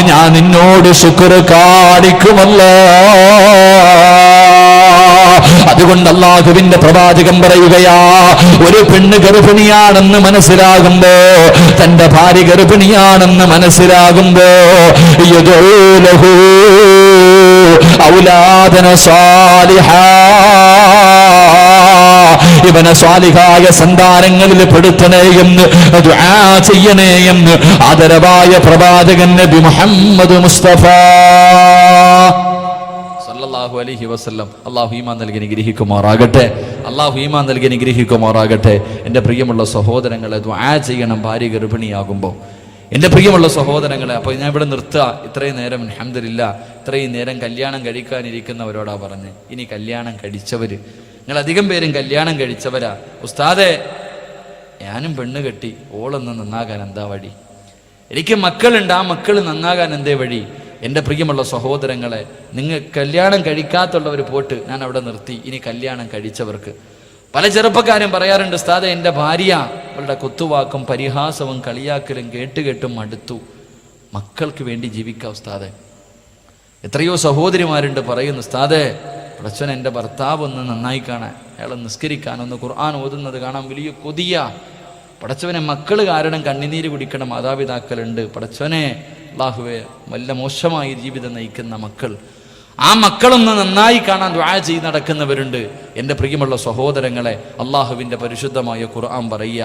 ഞാൻ നിന്നോട് ശുക്ർ കാണിക്കുമല്ലോ. അതുകൊണ്ട് അല്ലാഹുവിന്റെ പ്രവാചകൻ പറയുകയാ, ഒരു പെണ്ണ് ഗർഭിണിയാണെന്ന് മനസ്സിലാകുമ്പോ, തന്റെ ഭാര്യ ഗർഭിണിയാണെന്ന് മനസ്സിലാകുമ്പോ യദൂലഹു ഔലാദന സാലിഹാ, ഇവനെ സ്വാലിഹായ സന്താനങ്ങളിൽ പെടുത്തണേ എന്ന് ദുആ ചെയ്യണേ എന്ന് ആദരവായ പ്രവാചകൻ നബി മുഹമ്മദ് മുസ്തഫ സല്ലല്ലാഹു അലൈഹി വസല്ലം. അല്ലാഹു ഈമാൻ നൽകി അനുഗ്രഹിക്കുമാറാകട്ടെ. അല്ലാഹു ഈമാൻ നൽകി അനുഗ്രഹിക്കുമാറാകട്ടെ. എൻ്റെ പ്രിയമുള്ള സഹോദരങ്ങളെ, ദുആ ചെയ്യണം ഭാര്യ ഗർഭിണിയാകുമ്പോൾ. എൻ്റെ പ്രിയമുള്ള സഹോദരങ്ങളെ, അപ്പോൾ ഞാൻ ഇവിടെ നിർത്തുക. ഇത്രയും നേരം അൽഹംദുലില്ലാ, ഇത്രയും നേരം കല്യാണം കഴിക്കാനിരിക്കുന്നവരോടാ പറഞ്ഞ്. ഇനി കല്യാണം കഴിച്ചവർ, നിങ്ങൾ അധികം പേരും കല്യാണം കഴിച്ചവരാ. ഉസ്താദേ, ഞാനും പെണ്ണ് കെട്ടി, ഓളൊന്ന് നന്നാകാൻ എന്താ വഴി? എനിക്ക് മക്കളുണ്ട്, ആ മക്കൾ നന്നാകാൻ എന്തേ വഴി? എൻ്റെ പ്രിയമുള്ള സഹോദരങ്ങളെ, നിങ്ങൾ കല്യാണം കഴിക്കാത്തുള്ളവർ പോട്ട്, ഞാൻ അവിടെ നിർത്തി. ഇനി കല്യാണം കഴിച്ചവർക്ക്, പല ചെറുപ്പക്കാരും പറയാറുണ്ട്, ഉസ്താദേ എൻ്റെ ഭാര്യ അവളുടെ കുത്തുവാക്കും പരിഹാസവും കളിയാക്കലും കേട്ടും മടുത്തു, മക്കൾക്ക് വേണ്ടി ജീവിക്കാം ഉസ്താദേ. എത്രയോ സഹോദരിമാരുണ്ട് പറയുന്നു, ഉസ്താദേ പടച്ചോൻ എൻ്റെ ഭർത്താവ് ഒന്ന് നന്നായി കാണാൻ, അയാളെ നിസ്കരിക്കാൻ, ഒന്ന് ഖുർആൻ ഓതുന്നത് കാണാൻ വലിയ കൊതിയ. പടച്ചവനെ മക്കൾ കാരണം കണ്ണുനീര് കുടിക്കണ മാതാപിതാക്കളുണ്ട്. പടച്ചവനെ അല്ലാഹുവേ, വല്ല മോശമായി ജീവിതം നയിക്കുന്ന മക്കൾ, ആ മക്കളൊന്ന് നന്നായി കാണാൻ ദുആ ചെയ്ത് നടക്കുന്നവരുണ്ട്. എൻ്റെ പ്രിയമുള്ള സഹോദരങ്ങളെ, അള്ളാഹുവിൻ്റെ പരിശുദ്ധമായ ഖുർആൻ പറയുക,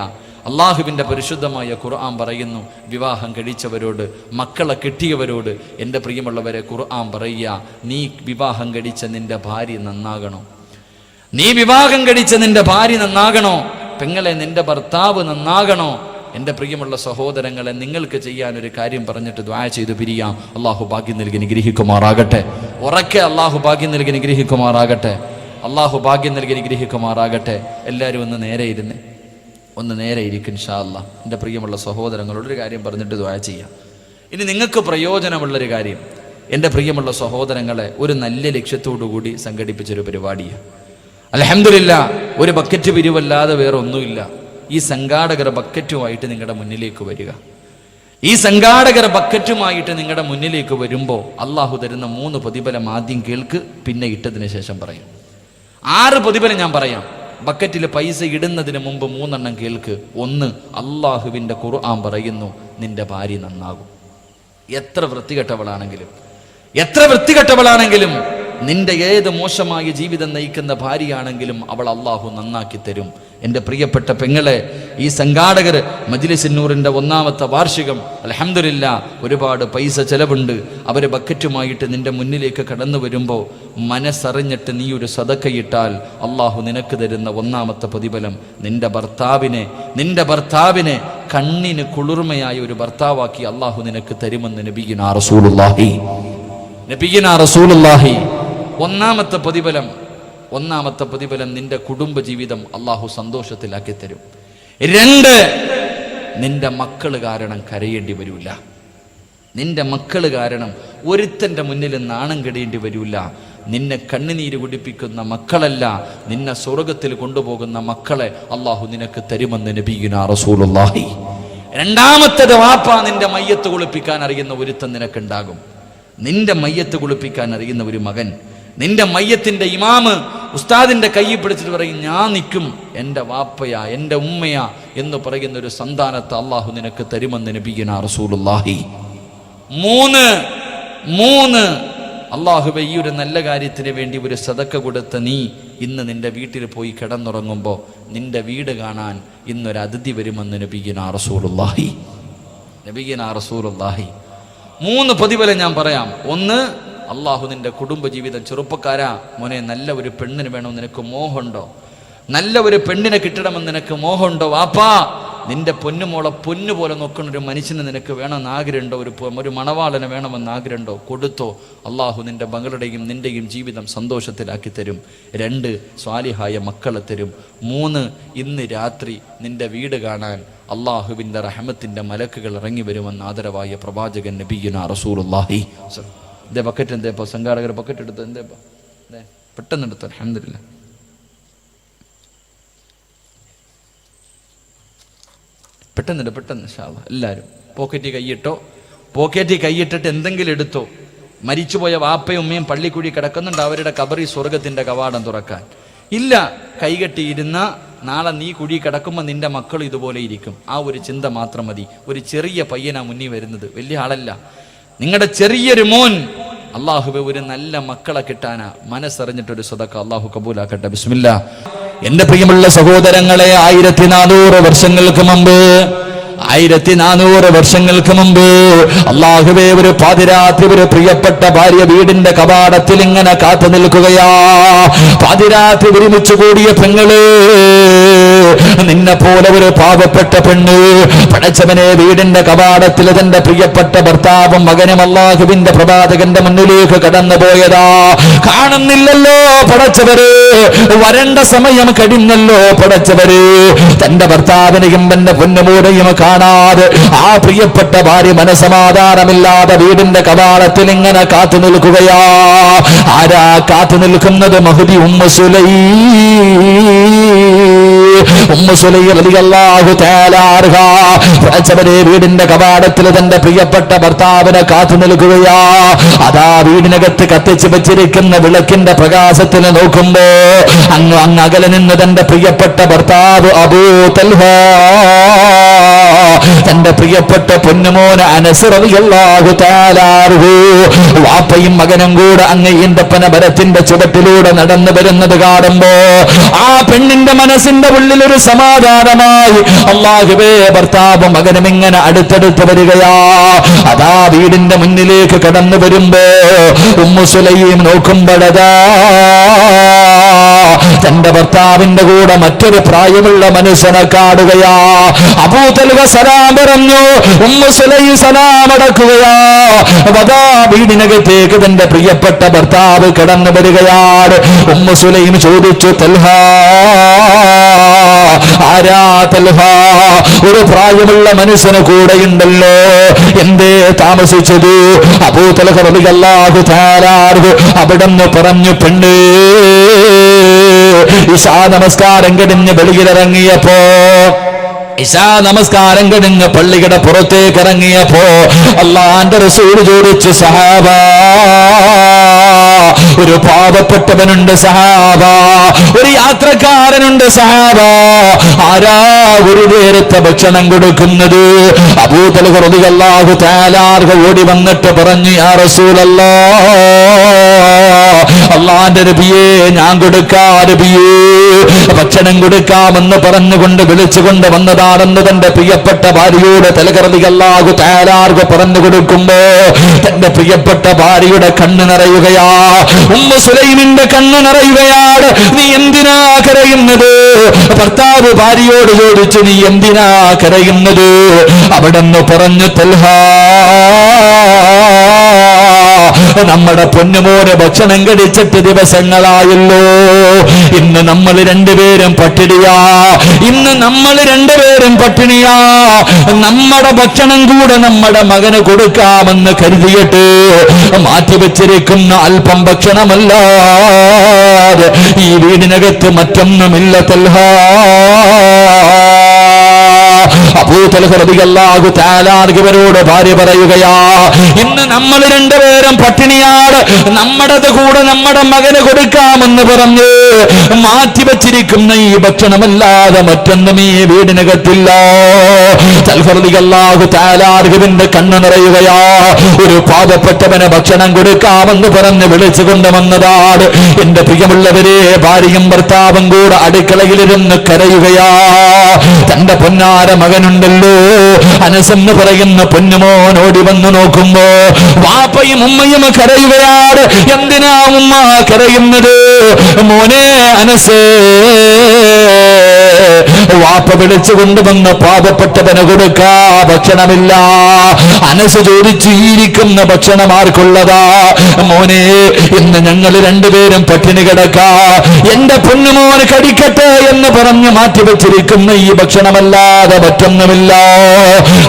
അള്ളാഹുവിൻ്റെ പരിശുദ്ധമായ ഖുർആൻ പറയുന്നു, വിവാഹം കഴിച്ചവരോട്, മക്കളെ കിട്ടിയവരോട് എൻ്റെ പ്രിയമുള്ളവരെ ഖുർആൻ പറയുക, നീ വിവാഹം കഴിച്ച നിന്റെ ഭാര്യ നന്നാകണോ? നീ വിവാഹം കഴിച്ച നിന്റെ ഭാര്യ നന്നാകണോ? പെങ്ങളെ, നിന്റെ ഭർത്താവ് നന്നാകണോ? എൻ്റെ പ്രിയമുള്ള സഹോദരങ്ങളെ, നിങ്ങൾക്ക് ചെയ്യാനൊരു കാര്യം പറഞ്ഞിട്ട് ദുആ ചെയ്ത് പിരിയാം. അള്ളാഹു ഭാഗ്യം നൽകി അനുഗ്രഹിക്കുമാറാകട്ടെ. ഉറക്കെ അള്ളാഹു ഭാഗ്യം നൽകി അനുഗ്രഹിക്കുമാറാകട്ടെ. അള്ളാഹു ഭാഗ്യം നൽകി അനുഗ്രഹിക്കുമാറാകട്ടെ. എല്ലാവരും ഒന്ന് നേരെ ഇരുന്ന്, ഒന്ന് നേരെ ഇരിക്കും ഇൻഷാ അല്ലാഹ്. എൻ്റെ പ്രിയമുള്ള സഹോദരങ്ങളോടൊരു കാര്യം പറഞ്ഞിട്ട് ദുആ ചെയ്യാം. ഇനി നിങ്ങൾക്ക് പ്രയോജനമുള്ളൊരു കാര്യം, എൻ്റെ പ്രിയമുള്ള സഹോദരങ്ങളെ, ഒരു നല്ല ലക്ഷ്യത്തോടു കൂടി സംഘടിപ്പിച്ചൊരു പരിപാടിയാണ്. അൽഹംദുലില്ലാ, ഒരു ബക്കറ്റ് പിരിവല്ലാതെ വേറെ ഒന്നുമില്ല. ഈ സംഘാടകർ ബക്കറ്റുമായിട്ട് നിങ്ങളുടെ മുന്നിലേക്ക് വരിക. ഈ സംഘാടകർ ബക്കറ്റുമായിട്ട് നിങ്ങളുടെ മുന്നിലേക്ക് വരുമ്പോൾ അള്ളാഹു തരുന്ന 3 പ്രതിഫലം ആദ്യം കേൾക്ക്, പിന്നെ ഇട്ടതിന് ശേഷം പറയും. 6 പ്രതിഫലം ഞാൻ പറയാം. ബക്കറ്റിൽ പൈസ ഇടുന്നതിന് മുമ്പ് 3 എണ്ണം കേൾക്ക്. 1, അള്ളാഹുവിൻ്റെ ഖുർആൻ പറയുന്നു, നിന്റെ ഭാര്യ നന്നാകും. എത്ര വൃത്തികെട്ടവളാണെങ്കിലും നിന്റെ ഏത് മോശമായ ജീവിതം നയിക്കുന്ന ഭാര്യയാണെങ്കിലും അവൾ അള്ളാഹു നന്നാക്കി തരും. എൻ്റെ പ്രിയപ്പെട്ട പെങ്ങളെ, ഈ സംഘാടകർ മജ്ലിസ് നൂറിൻ്റെ 1ാമത്തെ വാർഷികം, അൽഹംദുലില്ലാ, ഒരുപാട് പൈസ ചെലവുണ്ട്. അവർ ബക്കറ്റുമായിട്ട് നിന്റെ മുന്നിലേക്ക് കടന്നു വരുമ്പോൾ മനസ്സറിഞ്ഞിട്ട് നീ ഒരു സദക്കയിട്ടാൽ അള്ളാഹു നിനക്ക് തരുന്ന 1ാമത്തെ പ്രതിഫലം, നിന്റെ ഭർത്താവിനെ കണ്ണിന് കുളിർമയായ ഒരു ഭർത്താവാക്കി അള്ളാഹു നിനക്ക് തരുമെന്ന് നബിയുനാ റസൂലുള്ളാഹി. 1ാമത്തെ പ്രതിഫലം നിന്റെ കുടുംബ ജീവിതം അള്ളാഹു സന്തോഷത്തിലാക്കി തരും. 2, നിന്റെ മക്കൾ കാരണം കരയേണ്ടി വരില്ല. നിന്റെ മക്കൾ കാരണം ഒരുത്തൻ്റെ മുന്നിൽ നാണം കെടേണ്ടി വരില്ല. നിന്നെ കണ്ണുനീര് കുടിപ്പിക്കുന്ന മക്കളല്ല, നിന്നെ സ്വർഗത്തിൽ കൊണ്ടുപോകുന്ന മക്കളെ അള്ളാഹു നിനക്ക് തരുമെന്ന് നബിയുനാ റസൂലുള്ളാഹി. 2ാമത്തേത്, വാപ്പ നിന്റെ മയ്യത്ത് കുളിപ്പിക്കാൻ അറിയുന്ന ഒരുത്തൻ നിനക്കുണ്ടാകും. നിന്റെ മയ്യത്ത് കുളിപ്പിക്കാൻ അറിയുന്ന ഒരു മകൻ, നിന്റെ മയ്യത്തിന്റെ ഇമാമ് ഉസ്താദിന്റെ കൈ പിടിച്ചിട്ട് പറയും, ഞാൻ നിൽക്കും, എൻ്റെ വാപ്പയാ, എൻ്റെ ഉമ്മയാ എന്ന് പറയുന്ന ഒരു സന്താനത്തെ അള്ളാഹു നിനക്ക് തരുമെന്ന് നബിയുനാ റസൂലുള്ളാഹി. 3 അള്ളാഹുവേ, ഈ ഒരു നല്ല കാര്യത്തിന് വേണ്ടി ഒരു സദക്ക കൊടുത്ത നീ ഇന്ന് നിന്റെ വീട്ടിൽ പോയി കിടന്നുറങ്ങുമ്പോൾ നിന്റെ വീട് കാണാൻ ഇന്നൊരു അതിഥി വരുമെന്ന് നബിയുനാ റസൂലുള്ളാഹി. 3 പ്രതിഫലം ഞാൻ പറയാം. 1, അള്ളാഹു നിന്റെ കുടുംബജീവിതം. ചെറുപ്പക്കാരാ, മോനെ, നല്ല ഒരു പെണ്ണിന് വേണമെന്ന് നിനക്ക് മോഹമുണ്ടോ? നല്ല ഒരു പെണ്ണിനെ കിട്ടണമെന്ന് നിനക്ക് മോഹമുണ്ടോ? വാപ്പാ, നിന്റെ പൊന്നുമോളെ പൊന്നുപോലെ നോക്കുന്ന ഒരു മനുഷ്യനെ നിനക്ക് വേണമെന്ന് ആഗ്രഹമുണ്ടോ? ഒരു മണവാളനെ വേണമെന്ന് ആഗ്രഹമുണ്ടോ? കൊടുത്തോ. അള്ളാഹു നിന്റെ മകളുടെയും നിന്റെയും ജീവിതം സന്തോഷത്തിലാക്കി തരും. 2, സ്വാലിഹായ മക്കളെ തരും. 3, ഇന്ന് രാത്രി നിന്റെ വീട് കാണാൻ അള്ളാഹുവിൻ്റെ റഹ്മത്തിൻ്റെ മലക്കുകൾ ഇറങ്ങി വരുമെന്ന് ആദരവായ പ്രവാചകൻ നബിയുനാ റസൂലുള്ളാഹി. എന്തേ ബക്കറ്റ്, എന്തേ ഇപ്പോൾ സംഘാടകർ ബക്കറ്റ് എടുത്ത്, എന്തേ പെട്ടെന്ന് എടുത്തോ. അൽഹംദുലില്ലാ. പെട്ടെന്ന് ഇൻഷാ അല്ലാഹ് എല്ലാവരും പോക്കറ്റിൽ കൈയിട്ടിട്ട് എന്തെങ്കിലും എടുത്തോ. മരിച്ചുപോയ വാപ്പയും ഉമ്മയും പള്ളിക്കുഴി കിടക്കുന്നുണ്ട്, അവരുടെ കബറി സ്വർഗത്തിന്റെ കവാടം തുറക്കാൻ ഇല്ല. കൈകെട്ടിയിരുന്ന നാളെ നീ കുഴി കിടക്കുമ്പോൾ നിന്റെ മക്കൾ ഇതുപോലെ ഇരിക്കും. ആ ഒരു ചിന്ത മാത്രം മതി. ഒരു ചെറിയ പയ്യനാ മുന്നിൽ വരുന്നത്, വലിയ ആളല്ല. നിങ്ങളുടെ ചെറിയൊരു മോൻ അള്ളാഹുവേ ഒരു നല്ല മക്കളെ കിട്ടാനാ മനസ്സറിഞ്ഞിട്ടൊരു സദഖ അള്ളാഹു കബൂലാക്കട്ടെ. ബിസ്മില്ലാ. എന്റെ പ്രിയമുള്ള സഹോദരങ്ങളെ, 1400 വർഷങ്ങൾക്ക് മുമ്പ് 1400 വർഷങ്ങൾക്ക് മുമ്പ് അള്ളാഹുവേ ഒരു പാതിരാത്രി ഒരു പ്രിയപ്പെട്ട ഭാര്യ വീടിന്റെ കവാടത്തിൽ ഇങ്ങനെ കാത്തു നിൽക്കുകയാ. പാതിരാത്രി ഒരുമിച്ച് കൂടിയ പെങ്ങള്, നിന്നെ പോലെ ഒരു പാവപ്പെട്ട പെണ്ണ് പടച്ചവനെ വീടിന്റെ കവാടത്തിൽ തന്റെ പ്രിയപ്പെട്ട ഭർത്താവും മകനും അള്ളാഹുവിന്റെ പ്രവാചകന്റെ മുന്നിലേക്ക് കടന്നു പോയതാ. കാണുന്നില്ലല്ലോ പടച്ചവര്, വരണ്ട സമയം കഴിഞ്ഞല്ലോ പടച്ചവര്. തന്റെ ഭർത്താവിനെയും തന്റെ പൊന്നുമൂടെയും കാണാതെ ആ പ്രിയപ്പെട്ട ഭാര്യ മനസമാധാനമില്ലാതെ വീടിന്റെ കവാടത്തിൽ ഇങ്ങനെ കാത്തു നിൽക്കുകയാ. ആരാ കാത്തു നിൽക്കുന്നത്? മഹ്ദി ഉമ്മു സുലൈം റളിയല്ലാഹു തആല അൻഹ വീടിന്റെ കവാടത്തിൽ തന്റെ പ്രിയപ്പെട്ട ഭർത്താവിനെ കാത്തു നിൽക്കുകയാ. അതാ വീടിനകത്ത് കത്തിച്ചു വെച്ചിരിക്കുന്ന വിളക്കിന്റെ പ്രകാശത്തിൽ നോക്കുമ്പോ അങ്ങ് അകലെ നിന്ന് തന്റെ പ്രിയപ്പെട്ട ഭർത്താവ് അബൂ തൽഹ, തന്റെ പ്രിയപ്പെട്ട പൊന്നുമോൻ അനസ് റളിയല്ലാഹു തആല അൻഹു വാപ്പയും മകനും കൂടെ അങ്ങ് ഈന്തപ്പന മരത്തിന്റെ ചുവട്ടിലൂടെ നടന്നു വരുന്നത് കാണുമ്പോ ആ പെണ്ണിന്റെ മനസ്സിന്റെ ഉള്ളിൽ ഒരു സമാധാനമായി. അല്ലാഹുവേ, ഭർത്താവും മകനും ഇങ്ങനെ അടുത്തടുത്ത് വരികയാ. അതാ വീടിന്റെ മുന്നിലേക്ക് കടന്നു വരുമ്പോ ഉമ്മു സുലൈം നോക്കുമ്പോഴതാ തന്റെ ഭർത്താവിന്റെ കൂടെ മറ്റൊരു പ്രായമുള്ള മനുഷ്യനെ കാണുകയാ. അബൂ തൽഹ സലാം പറഞ്ഞു, ഉമ്മു സുലൈം സലാം അടക്കുകയാ. വദാ വീടിനകത്തേക്ക് തന്റെ പ്രിയപ്പെട്ട ഭർത്താവ് കടന്നു വരികയാണ്. ഉമ്മു സുലൈം ചോദിച്ചു, തൽഹ ആരാ? തൽഹ, ഒരു പ്രായമുള്ള മനുഷ്യന് കൂടെയുണ്ടല്ലോ, എന്തേ താമസിച്ചത്? അബൂ തൽഹ റളിയല്ലാഹു തആല അൻഹു അവിടെന്ന് പറഞ്ഞു, പെണ്ണ് ഇശാ നമസ്കാരം കഴിഞ്ഞ് വെളിയിലിറങ്ങിയപ്പോ പള്ളിയുടെ പുറത്തേക്ക് ഇറങ്ങിയപ്പോ അല്ലാഹുവിന്റെ റസൂൽ ചോദിച്ചു, സഹാബ, ഒരു പാവപ്പെട്ടവനുണ്ട് സഹാബ, ഒരു യാത്രക്കാരനുണ്ട് സഹാബ, ആരാ ഒരു നേരത്തെ ഭക്ഷണം കൊടുക്കുന്നത്? അബൂ തൽഹ റളിയല്ലാഹു തആല അൻഹു ഓടി വന്നിട്ട് പറഞ്ഞു, യാ റസൂലല്ലാഹ്, അല്ലാഹുവിന്റെ നബിയേ, ഞാൻ കൊടുക്കാം നബിയേ, ഭക്ഷണം കൊടുക്കാമെന്ന് പറഞ്ഞുകൊണ്ട് വിളിച്ചുകൊണ്ട് വന്നതാണെന്ന് തന്റെ പ്രിയപ്പെട്ട ഭാര്യയോട് തൽഹ റളിയല്ലാഹു തആല അൻഹു പറഞ്ഞു കൊടുക്കുമ്പോ തന്റെ പ്രിയപ്പെട്ട ഭാര്യയുടെ കണ്ണ് നിറയുകയാ. ഉമ്മു സുലൈമിന്റെ കണ്ണ് നിറയുകയാണ്. നീ എന്തിനാ കരയുന്നത്? ഭർത്താവ് ഭാര്യയോട് ചോദിച്ചു, നീ എന്തിനാ കരയുന്നത്? അവിടെന്ന് പറഞ്ഞു, തൽഹ, നമ്മുടെ പൊന്നുമോന് ഭക്ഷണം കഴിച്ചിട്ട് ദിവസങ്ങളായല്ലോ. ഇന്ന് നമ്മൾ രണ്ടുപേരും പട്ടിണിയാ. നമ്മുടെ ഭക്ഷണം കൂടെ നമ്മുടെ മകന് കൊടുക്കാമെന്ന് കരുതിയിട്ട് മാറ്റിവെച്ചിരിക്കുന്ന അല്പം ഭക്ഷണമല്ലാതെ ഈ വീടിനകത്ത് മറ്റൊന്നുമില്ല തൽഹ. അബൂ തൽഹ റളിയല്ലാഹു തആല അൻഹുവരോട് ഭാര്യ പറയുകയാ, ഇന്ന് നമ്മൾ രണ്ടുപേരും പട്ടിണിയാണ്. നമ്മുടേത് കൂടെ നമ്മുടെ മകന് കൊടുക്കാമെന്ന് പറഞ്ഞ് മാറ്റിവെച്ചിരിക്കുന്ന ഈ ഭക്ഷണമല്ലാതെ മറ്റൊന്നും ഈ വീടിനകത്തില്ല. തൽഹ റളിയല്ലാഹു തആല അൻഹുവിന്റെ കണ്ണ് നിറയുകയാ. ഒരു പാവപ്പെട്ടവന് ഭക്ഷണം കൊടുക്കാമെന്ന് പറഞ്ഞ് വിളിച്ചു കൊണ്ടുവന്നതാണ്. എന്റെ പ്രിയമുള്ളവരെ, ഭാര്യയും ഭർത്താവും കൂടെ അടുക്കളയിലിരുന്ന് കരയുകയാ. തന്റെ പൊന്നാര മകനുണ്ടല്ലോ അനസ് എന്ന് പറയുന്ന പൊന്നുമോൻ ഓടി വന്നു നോക്കുമ്പോ വാപ്പയും ഉമ്മയും കരയുകയാണ്. എന്തിനാ ഉമ്മ കരയുന്നത്? മോനെ അനസ്, വാപ്പ വിളിച്ചു കൊണ്ടുവന്ന പാവപ്പെട്ടവന് കൊടുക്കാ ഭക്ഷണമില്ല. അനസ് ചോദിച്ചു, ഇരിക്കുന്ന ഭക്ഷണം ആർക്കുള്ളതാ? മോനെ, ഇന്ന് ഞങ്ങൾ രണ്ടുപേരും പട്ടിണി കിടക്കാ, എന്റെ പൊന്നുമോന് കടിക്കട്ടെ എന്ന് പറഞ്ഞ് മാറ്റിവെച്ചിരിക്കുന്ന ഈ ഭക്ഷണമല്ലാതെ മറ്റൊന്നുമില്ല.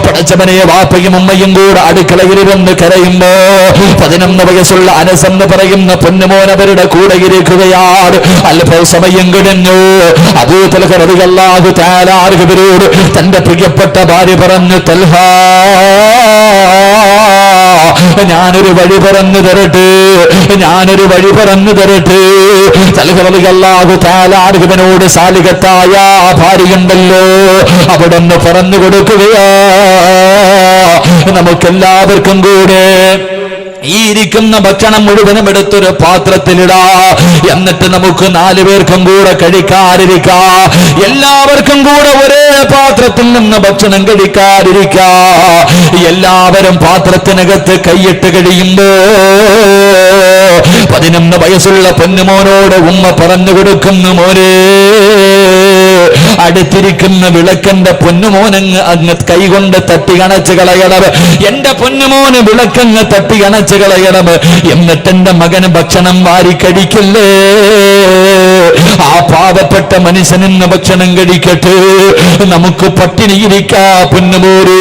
പടച്ചവനെ, വാപ്പയും ഉമ്മയും കൂടെ അടുക്കളയിലിരുന്ന് കരയുമ്പോ 11 വയസ്സുള്ള അനസ് എന്ന് പറയുന്ന പൊന്നുമോൻ അവരുടെ കൂടെ ഇരിക്കുകയാണ്. അല്പം സമയം കഴിഞ്ഞു. അബൂ തൽഹ റളിയല്ലാഹു തആല തആല അൻഹുവിനോട് തന്റെ പ്രിയപ്പെട്ട ഭാര്യ പറഞ്ഞു, തൽഹ, ഞാനൊരു വഴി പറഞ്ഞു തരട്ടെ, ഞാനൊരു വഴി പറഞ്ഞു തരട്ടെ. തൽഹ റളിയല്ലാഹു തആല അൻഹുവിനോട് സാലിഹത്തായ ഭാര്യയുണ്ടല്ലോ, അവിടുന്ന് പറഞ്ഞു കൊടുക്കുകയാ, നമുക്കെല്ലാവർക്കും കൂടെ ഈ ഇരിക്കുന്ന ഭക്ഷണം മുഴുവനും എടുത്തൊരു പാത്രത്തിലിടാ, എന്നിട്ട് നമുക്ക് 4 പേർക്കും കൂടെ കഴിക്കാതിരിക്കാ, എല്ലാവർക്കും കൂടെ ഒരേ പാത്രത്തിൽ നിന്ന് ഭക്ഷണം കഴിക്കാതിരിക്കാ. എല്ലാവരും പാത്രത്തിനകത്ത് കൈയിട്ട് കഴിയുമ്പോ 11 വയസ്സുള്ള പൊന്നുമോനോട് ഉമ്മ പറഞ്ഞു കൊടുക്കുന്നു, മോനെ, അടുത്തിരിക്കുന്ന വിളക്കന്റെ പൊന്നുമോനങ്ങ് അങ്ങ് കൈകൊണ്ട് തട്ടി അണച്ച് കളയണം, എന്റെ പൊന്നുമോന് വിളക്കങ്ങ് തട്ടി അണച്ച് കളയണം, എന്നിട്ട് എന്റെ മകന് ഭക്ഷണം വാരി കഴിക്കല്ലേ, ആ പാവപ്പെട്ട മനുഷ്യനെന്ന് ഭക്ഷണം കഴിക്കട്ടെ, നമുക്ക് പട്ടിണിയിരിക്കാ പൊന്നുമോര്.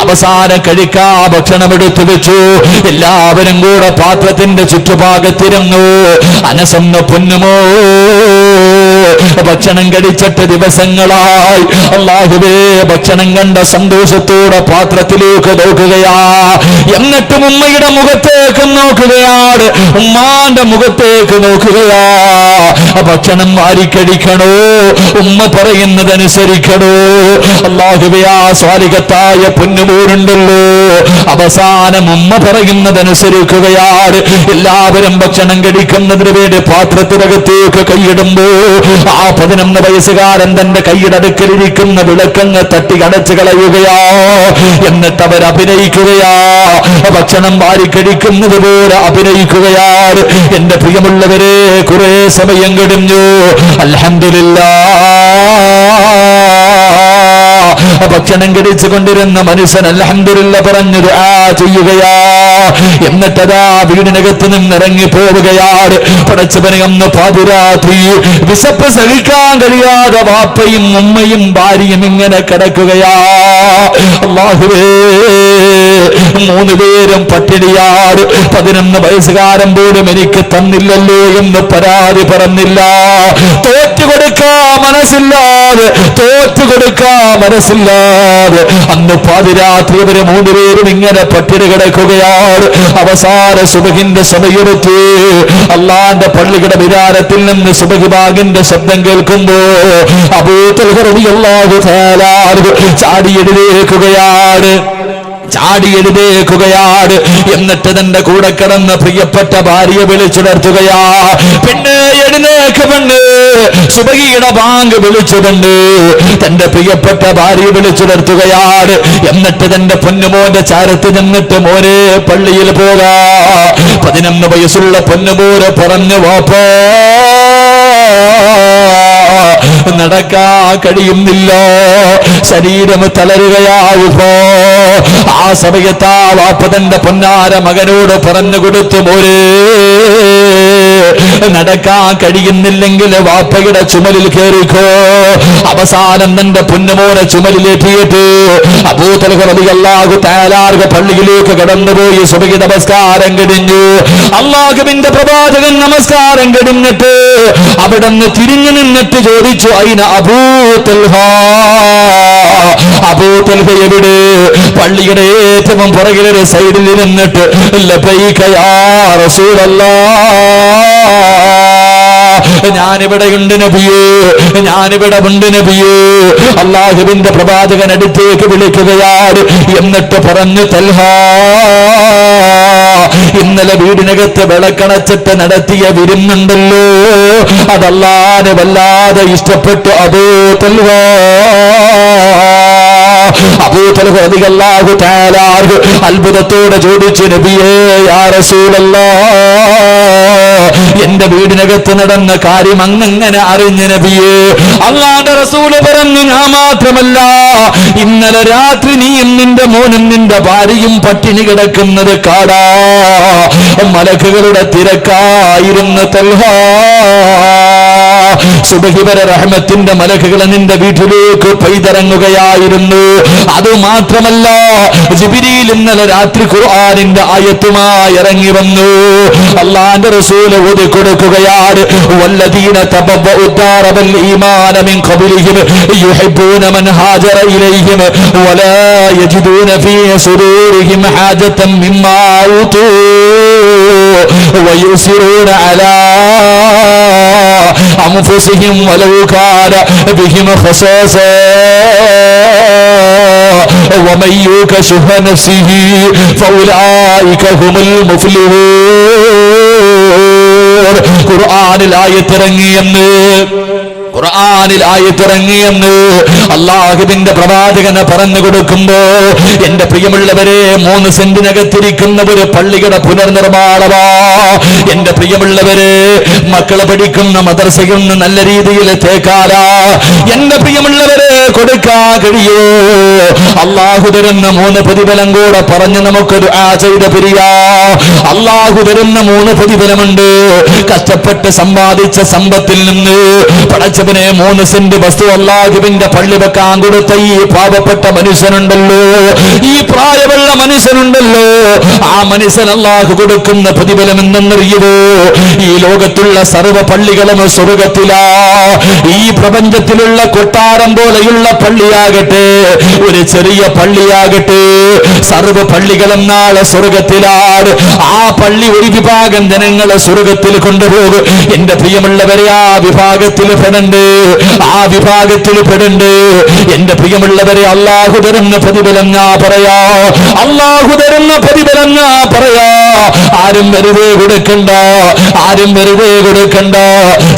അവസാനം കഴിക്കാ ഭക്ഷണം എടുത്തു വെച്ചു, എല്ലാവരും കൂടെ പാത്രത്തിന്റെ ചുറ്റുഭാഗത്തിരുന്നു. അനസെന്ന പൊന്നുമോ ഭക്ഷണം കഴിച്ചിട്ട് ദിവസങ്ങളായി. അല്ലാഹുവേ, ഭക്ഷണം കണ്ട സന്തോഷത്തോടെ പാത്രത്തിലേക്ക് നോക്കുകയാ, എന്നിട്ടും ഉമ്മയുടെ മുഖത്തേക്ക് നോക്കുകയാണ്, ഉമ്മാന്റെ മുഖത്തേക്ക് നോക്കുകയാ. ഭക്ഷണം വാരിക്കഴിക്കണോ, ഉമ്മ പറയുന്നതനുസരിക്കണോ? അല്ലാഹുവേ, ആ സ്വാലിഹത്തായ പൊന്നുമോരുണ്ടല്ലോ, അവസാനം ഉമ്മ പറയുന്നതനുസരിക്കുകയാണ്. എല്ലാവരും ഭക്ഷണം കഴിക്കുന്നതിന് വേണ്ടി പാത്രത്തിനകത്തേക്ക് കൈയിടുമ്പോ ആ 11 വയസ്സുകാരൻ തന്റെ കൈയുടെ അടുക്കലിരിക്കുന്ന വിളക്കങ്ങ് തട്ടി അടച്ചു കളയുകയാ. എന്നിട്ട് അവർ അഭിനയിക്കുകയാ, ഭക്ഷണം വാരിക്കഴിക്കുന്നത് പോലെ അഭിനയിക്കുകയാണ്. എന്റെ പ്രിയമുള്ളവരെ, കുറെ സമയം കഴിഞ്ഞു. അൽഹംദുലില്ലാഹ്, ഭക്ഷണം കഴിച്ചു കൊണ്ടിരുന്ന മനുഷ്യൻ അൽഹംദുലില്ലാഹ് പറഞ്ഞു ദുആ ചെയ്യുകയാ. എന്നിട്ടതാ വീടിനകത്ത് നിന്ന് ഇറങ്ങി പോവുകയാണ്. പടച്ചവനെ, അന്ന് പാതിരാത്രി വിശപ്പ് സഹിക്കാൻ കഴിയാതെ വാപ്പയും ഉമ്മയും ഭാര്യയും ഇങ്ങനെ കിടക്കുകയാ. അല്ലാഹുവേ, 3 പേരും പട്ടിണിയാണ്. 11 വയസ്സുകാരൻ പോലും എനിക്ക് തന്നില്ലല്ലോ എന്ന് പരാതി പറഞ്ഞില്ല. തോറ്റുകൊടുക്കാ മനസ്സില്ലാതെ, തോറ്റുകൊടുക്കാ മനസ്സില്ലാതെ അന്ന് പാതിരാത്രി ഇവര് 3 പേരും ഇങ്ങനെ പട്ടിണി കിടക്കുകയാണ്. അവസാന സുബഹിന്റെ സമയത്ത് അള്ളാന്റെ പള്ളിയുടെ വിരാരത്തിൽ നിന്ന് സുബഹി ബാഗിന്റെ ശബ്ദം കേൾക്കുമ്പോ അബൂ തൽഹ റളിയല്ലാഹു തആല ചാടി എഴുന്നേൽക്കുകയാണ്, ചാടി എഴുന്നേൽക്കുകയാണ്. എന്നിട്ട് തന്റെ കൂടെ കിടന്ന പ്രിയപ്പെട്ട ഭാര്യയെ വിളിച്ചുണർത്തുകയാ. പെണ്ണ് എഴുന്നേക്ക്, പെണ്ണ്, സുബഹിയുടെ ബാങ്ക് വിളിച്ചുകൊണ്ട് തന്റെ പ്രിയപ്പെട്ട ഭാര്യയെ വിളിച്ചുണർത്തുകയാണ്. എന്നിട്ട് തന്റെ പൊന്നുമോന്റെ ചാരത്ത് നിന്നിട്ട്, മോനെ, പള്ളിയിൽ പോകാ. 11 വയസ്സുള്ള പൊന്നുമോനെ പറഞ്ഞു, വാപ്പാ, നടക്കാ കഴിയുന്നില്ല, ശരീരം തളരുകയാവുമ്പോ. ആ സമയത്ത് ആ വാപ്പ തന്റെ പൊന്നാര മകനോട് പറഞ്ഞു കൊടുത്തു, മോനെ, നടക്കാൻ കഴിയുന്നില്ലെങ്കിൽ വാപ്പയുടെ ചുമലിൽ കയറിക്കോ. അവസാനം തന്റെ പൊന്നുമോനെ ചുമലിലേറ്റിയിട്ട് അബൂ തൽഹ റളിയല്ലാഹു തആല പള്ളിയിലേക്ക് കടന്നുപോയി. സുബഹി നമസ്കാരം കഴിഞ്ഞു. അല്ലാഹുവിന്റെ പ്രവാചകൻ നമസ്കാരം കഴിഞ്ഞിട്ട് അവിടുന്ന് തിരിഞ്ഞു നിന്നിട്ട് ചോദിച്ചു, അയിന അബൂ തൽഹ, അബൂ തൽഹ എവിടെ? പള്ളിയുടെ ഏറ്റവും പുറകിലൊരു സൈഡിൽ നിന്നിട്ട് ലബൈക യാ റസൂലല്ലാഹ്, ഞാനിവിടെയുണ്ട് നബിയേ, ഞാനിവിടെ ഉണ്ട് നബിയേ. അല്ലാഹുവിന്റെ പ്രവാചകൻ അടുത്തേക്ക് വിളിക്കുകയാണ്. എന്നിട്ട് പറഞ്ഞു, തൽഹ, ഇന്നലെ വീടിനകത്ത് വിളക്കണച്ചിട്ട് നടത്തിയ വിരുന്നുണ്ടല്ലോ, അതല്ലാതെ വല്ലാതെ ഇഷ്ടപ്പെട്ടു അബൂ തൽഹ. അബൂ തൽഹ റളിയല്ലാഹു തആല അത്ഭുതത്തോടെ ചോദിച്ചു, നബിയേ, യാ റസൂലല്ലാഹ്, എന്റെ വീടിനകത്ത് നടന്ന കാര്യം അങ്ങനെ അറിഞ്ഞ നബിയേ? അല്ലാഹുവിന്റെ റസൂല് പറഞ്ഞു, ഞാൻ മാത്രമല്ല, ഇന്നലെ രാത്രി നീയും നിന്റെ മോനും നിന്റെ ഭാര്യയും പട്ടിണി കിടക്കുന്നത് കാടാ. മലക്കുകളുടെ തിരക്കായിരുന്നു തൽഹ. സുബഹി വരെ റഹ്മത്തിന്റെ മലക്കുകൾ നിന്റെ വീട്ടിലേക്ക് പെയ്തിറങ്ങുകയായിരുന്നു. അതുമാത്രമല്ല, ജിബ്രീൽ ഇന്നലെ രാത്രി ഖുർആനിന്റെ ആയത്തുമായി ഇറങ്ങി വന്നു. അല്ലാഹുവിന്റെ റസൂൽ റസൂൽ ഓതി കൊടുക്കുകയാണ് വല്ലദീന തബവ്വഉ الدار والإيمان من قبلهم يحبون من هاجر إليهم ولا يجدون في صدورهم حاجة مما أوتوا ويؤثرون على أنفسهم ولو كان بهم خصاصة ومن يوق شح نفسه فأولئك هم المفلحون ഖുർആനിൽ ആയത്തിറങ്ങിയെന്ന് അല്ലാഹുവിന്റെ പ്രവാചകനെ പറഞ്ഞു കൊടുക്കുമ്പോ എന്റെ പ്രിയമുള്ളവരെ 3 സെന്റിനകത്തിരിക്കുന്ന ഒരു പള്ളിയുടെ പുനർനിർമ്മാണമാ. എന്റെ പ്രിയമുള്ളവരെ മക്കളെ പഠിക്കുന്ന മദ്രസയിൽ നിന്ന് നല്ല രീതിയിൽ തേക്കാലാ എന്റെ പ്രിയമുള്ളവരെ കൊടുക്കാൻ കഴിയോ? അല്ലാഹു തരുന്ന 3 പ്രതിഫലം കൂടെ പറഞ്ഞ് നമുക്ക് ദുആ ചെയ്ത് പിരിയാ. അല്ലാഹു തരുന്ന 3 പ്രതിഫലമുണ്ട്. കഷ്ടപ്പെട്ട് സമ്പാദിച്ച സമ്പത്തിൽ നിന്ന് പടച്ചവനെ 3 സെന്റ് വസ്തു അല്ലാഹുവിന്റെ പള്ളി വെക്കാൻ കൊടുത്ത ഈ പാവപ്പെട്ട മനുഷ്യനുണ്ടല്ലോ, ഈ പ്രായമുള്ള മനുഷ്യനുണ്ടല്ലോ, ആ മനുഷ്യൻ അല്ലാഹു കൊടുക്കുന്ന പ്രതിഫലം എന്തെന്നറിയുമോ? ഈ ലോകത്തുള്ള സർവ്വ പള്ളികളും സ്വർഗത്തിലാ. ഈ പ്രപഞ്ചത്തിലുള്ള കൊട്ടാരം പോലെയുള്ള പള്ളിയാകട്ടെ, ഒരു ചെറിയ പള്ളിയാകട്ടെ, സർവ്വ പള്ളികളും നാളെ സ്വർഗത്തിലാണ്. ആ പള്ളി ഒരു വിഭാഗം ജനങ്ങളെ സ്വർഗത്തിൽ കൊണ്ടുപോകും. എന്റെ പ്രിയമുള്ളവരെ ആ വിഭാഗത്തിൽ പെടണ്ട്, ആ വിഭാഗത്തിൽ പെടണ്ട്. എന്റെ പ്രിയമുള്ളവരെ അല്ലാഹു തരുന്ന പ്രതിഫലം ഞാൻ പറയാ, അല്ലാഹു തരുന്ന പ്രതിഫലം ഞാൻ പറയാ. ആരും വെറുതെ കൊടുക്കണ്ട, ആരും വെറുതെ കൊടുക്കണ്ട.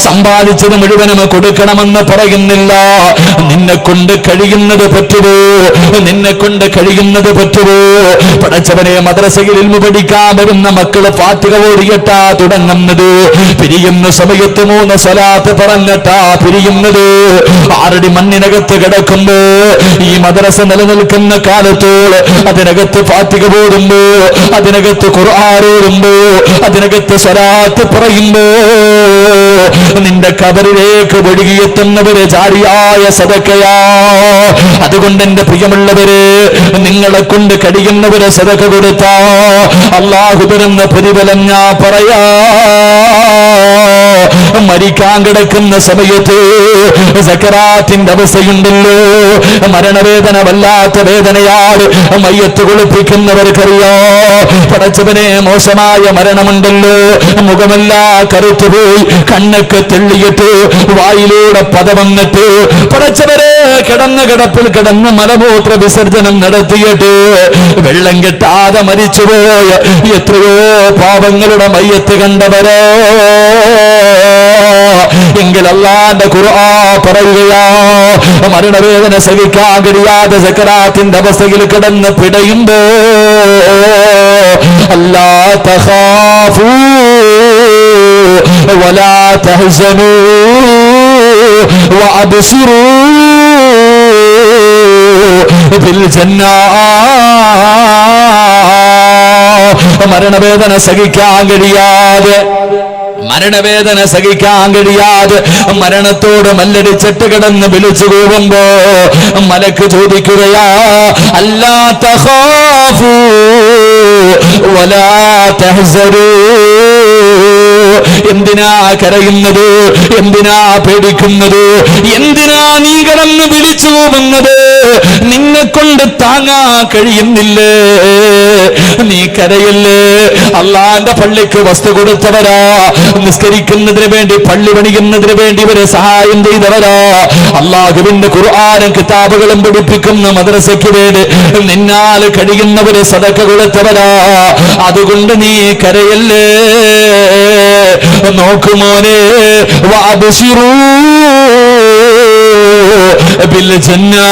സമ്പാദിച്ചത് മുഴുവനും കൊടുക്കണമെന്ന് പറയുന്നില്ല. നിന്നെ കൊണ്ട് കഴിയുന്നത് പറ്റുമോ? നിന്നെ കൊണ്ട് കഴിയുന്നത് പറ്റുമോ? പടച്ചവനെ മദ്രസയിൽ ഇൽമു പഠിക്കാൻ വരുന്ന മക്കള് ഫാത്തിഹ ഓതിയിട്ടാ തുടങ്ങുന്നത്. പിരിയുന്ന സമയത്ത് 3 സ്വലാത്ത് പറഞ്ഞിട്ടാ പിരിയുന്നത്. 6 അടി മണ്ണിനകത്ത് കിടക്കുമ്പോ ഈ മദ്രസ നിലനിൽക്കുന്ന കാലത്തോട് അതിനകത്ത് ഫാത്തിഹ ഓതുമ്പോ, അതിനകത്ത് ഖുർആൻ ഓതുമ്പോ, അതിനകത്ത് സ്വലാത്ത് പറയുമ്പോ നിന്റെ ഖബറിലേക്ക് ഒഴുകിയെത്തുന്നവര് ജാരിയായ സദഖയാ. അതുകൊണ്ട് എന്റെ പ്രിയമുള്ളവര്, നിങ്ങളെ കൊണ്ട് കഴിയുന്നവര് സദഖ കൊടുത്താ അല്ലാഹു തരുന്ന പ്രതിഫലം ഞാൻ പറയാ. മരിക്കാൻ കിടക്കുന്ന സമയത്ത് സക്കറാത്തിന്റെ അവസ്ഥയുണ്ടല്ലോ, മരണവേദന വല്ലാത്ത വേദനയാണ്. മയ്യത്ത് കുളിപ്പിക്കുന്നവർക്കറിയോ പടച്ചവനെ മോശമായ മരണമുണ്ടല്ലോ. മുഖമെല്ലാം കറുത്തുപോയി, കണ്ണൊക്കെ തെള്ളിയിട്ട്, വായിലൂടെ പത വന്നിട്ട് പടച്ചവരെ കിടന്ന കിടപ്പിൽ കിടന്ന് മലമൂത്ര വിസർജനം നടത്തിയിട്ട് വെള്ളം കെട്ടാതെ മരിച്ചുപോയ എത്രയോ പാവങ്ങളുടെ മയ്യത്ത് കണ്ടവരോ. എങ്കിൽ അല്ലാഹുവിന്റെ ഖുർആൻ പറയുകയാ, മരണവേദന സഹിക്കാൻ കഴിയാതെ സക്കറാത്തിന്റെ അവസ്ഥയിൽ കിടന്ന് പിടയുമ്പോ അല്ലാ തഖാഫൂ വലാ തഹ്സനൂ വഅബ്ശിറൂ ബിൽ ജന്നാ. മരണവേദന സഹിക്കാൻ കഴിയാതെ, മരണവേദന സഹിക്കാൻ കഴിയാതെ മരണത്തോട് മല്ലടിച്ചിട്ട് കിടന്ന് വിളിച്ചു പോകുമ്പോ മലക്ക് ചോദിക്കുകയാ, അല്ലാ തഖാഫൂ വലാ തഹ്സനൂ. എന്തിനാ കരയുന്നത്? എന്തിനാ പേടിക്കുന്നത്? എന്തിനാ നീ കിടന്ന് വിളിച്ചു പോകുന്നത്? നിന്നെ കൊണ്ട് താങ്ങാ കഴിയുന്നില്ലേ? നീ കരയല്ലേ? അള്ളാന്റെ പള്ളിക്ക് വസ്തു കൊടുത്തവരാ, നിസ്കരിക്കുന്നതിന് വേണ്ടി പള്ളി പണിയുന്നതിന് വേണ്ടി ഇവരെ സഹായം ചെയ്തവരാ, അള്ളാഹുവിന്റെ ഖുർആനും കിതാബുകളും പഠിപ്പിക്കുന്ന മദ്രസയ്ക്ക് വേണ്ടി നിന്നാൽ കഴിയുന്നവരെ സദഖ കൊടുത്തവരാ. അതുകൊണ്ട് നീ കരയല്ലേ? നോക്കുമോനെ, വഅബ്ശിറൂ ബിൽ ജന്നാ.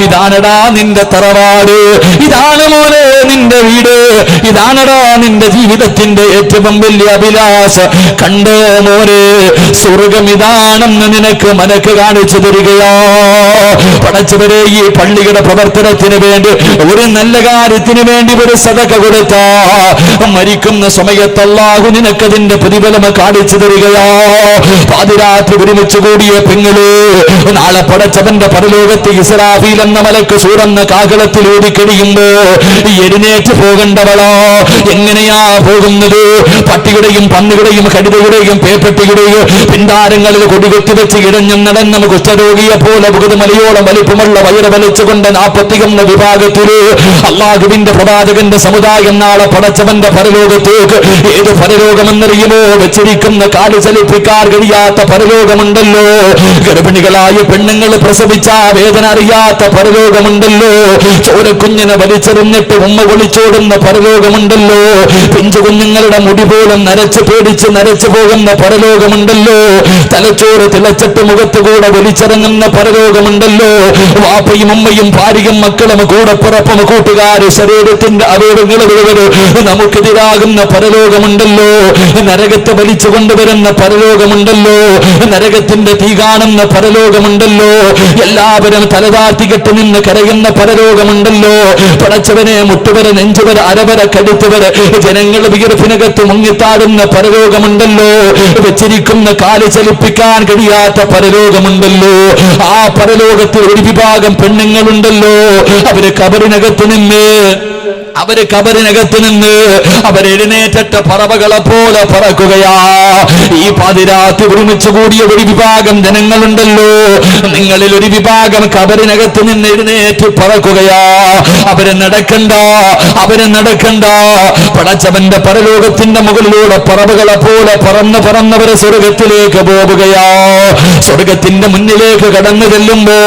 ഇതാണടാ നിന്റെ തറവാട്, ഇതാണ് മോനെ നിന്റെ വീട്, ഇതാണടാ നിന്റെ ജീവിതത്തിന്റെ ഏറ്റവും വലിയ അഭിലാഷം. കണ്ടോ മോനെ, സ്വർഗം ഇതാണെന്ന് നിനക്ക് മനക്ക് കാണിച്ചു തരികയോ? പടച്ചവരെ, ഈ പള്ളിയുടെ പ്രവർത്തനത്തിന് വേണ്ടി, ഒരു നല്ല കാര്യത്തിന് വേണ്ടി ഒരു സദഖ കൊടുത്താ മരിക്കുന്ന സമയത്ത് അല്ലാഹു നിനക്കതിന്റെ പ്രതിഫലം കാണിച്ചു തരികയോ? പാതിരാത്രി ഒരുമിച്ച് കൂടിയ പെങ്ങള് നാളെ പടച്ചവന്റെ പരലോകത്ത് ഇസ്രാഫീൽ എന്ന മലക്ക് സൂറന്ന കാഹളത്തിൽ ഓടിക്കഴിയുമ്പോ എഴുന്നേറ്റ് പോകേണ്ടവളോ എങ്ങനെയാ പോകുന്നത്? പട്ടിയുടെയും പന്നിയുടെയും കഴുതയുടെയും പേപ്പട്ടിയുടെയും പിന്താരങ്ങളിൽ കൊടികെട്ടി വെച്ച് ഇഴഞ്ഞും നടന്ന കുഷ്ഠരോഗിയെ പോലെ മലയോളം വലിപ്പമുള്ള വയറ് വലിച്ചുകൊണ്ട് 41 വിഭാഗത്തില് അള്ളാഹുവിന്റെ പ്രവാചകന്റെ സമുദായം നാളെ പടച്ചവന്റെ പരലോകത്തേക്ക് ഏത് പരലോകമെന്നറിയുമോ? വെച്ചിരിക്കുന്ന കാല് ചലിപ്പിക്കാൻ കഴിയാത്ത പരലോകമുണ്ടല്ലോ. ഗർഭിണികളായ പെണ്ണുങ്ങൾ പ്രസവിച്ച വേദന അറിയാത്ത പരലോകമുണ്ടല്ലോ. ചോരക്കുഞ്ഞിനെ വലിച്ചെറിഞ്ഞിട്ട് ഉമ്മ ഒളിച്ചോടുന്ന പരലോകമുണ്ടല്ലോ. പിഞ്ചു കുഞ്ഞുങ്ങളുടെ മുടി പോലും നരച്ച് പേടിച്ച് നരച്ചു പോകുന്ന പരലോകമുണ്ടല്ലോ. തലച്ചോറ് തിളച്ചിട്ട് മുഖത്തുകൂടെ വലിച്ചിറങ്ങുന്ന പരലോകമുണ്ടല്ലോ. വാപ്പയും ഉമ്മയും ഭാര്യയും മക്കളും കൂടപ്പിറപ്പും കൂട്ടുകാര് ശരീരത്തിന്റെ അവയവങ്ങൾ നമുക്കെതിരാകുന്ന പരലോകമുണ്ടല്ലോ. നരകത്തെ വലിച്ചു കൊണ്ടുവരുന്ന പരലോകമുണ്ടല്ലോ. നരകത്തിന്റെ തീ കാണുന്ന പരലോകമുണ്ടല്ലോ. എല്ലാവരും തലതാഴ്ത്തികെട്ട് നിന്ന് കരയുന്ന പരലോകമുണ്ടല്ലോ. പടച്ചവനെ മുട്ടുവരെ നെഞ്ചുവരെ അരവരെ കടുത്തുവരെ ജനങ്ങൾ വിയർപ്പിനകത്ത് മുങ്ങിത്താടുന്ന പരലോകമുണ്ടല്ലോ. വെച്ചിരിക്കുന്ന കാല് ചലിപ്പിക്കാൻ കഴിയാത്ത പരലോകമുണ്ടല്ലോ. ആ പരലോകത്തിൽ ഒരു വിഭാഗം പെണ്ണുങ്ങളുണ്ടല്ലോ. അവര് കബറിനകത്ത് നിന്ന് അവരെഴുന്നേറ്റ പറവകളെ പോലെ പറക്കുകയാ. ഈ പാതിരാത്രി ഒരുമിച്ച് കൂടിയ ഒരു വിഭാഗം ജനങ്ങളുണ്ടല്ലോ. നിങ്ങളിൽ ഒരു വിഭാഗം കബറിനകത്ത് നിന്ന് എഴുന്നേറ്റ് പറക്കുകയാ. അവരെ നടക്കണ്ട പടച്ചവന്റെ പരലോകത്തിന്റെ മുകളിലൂടെ പറവകളെ പോലെ പറന്നവരെ സ്വർഗത്തിലേക്ക് പോവുകയാ. സ്വർഗത്തിന്റെ മുന്നിലേക്ക് കടന്നു ചെല്ലുമ്പോ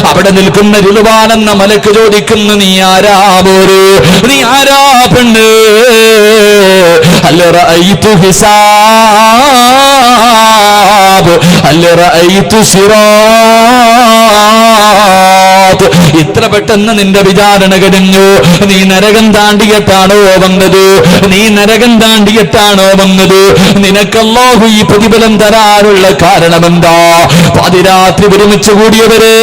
അവിടെ നിൽക്കുന്ന രുളുവാനെന്ന മലക്ക് ചോദിക്കുന്നു, നീ ആരാ പോര്? നീ ആരാ പെണ്ണ്? അല്ല റഅയ്തു ഹിസാബ് അല്ല റഅയ്തു സിറാത്ത്. ഇത്ര പെട്ടെന്ന് നിന്റെ വിചാരണ കഴിഞ്ഞു. നീ നരകം താണ്ടിയിട്ടാണോ വന്നത്? നിനക്കല്ലാഹു ഈ പ്രതിഫലം തരാനുള്ള കാരണമെന്താ? പാതിരാത്രി ഒരുമിച്ച് കൂടിയവരെ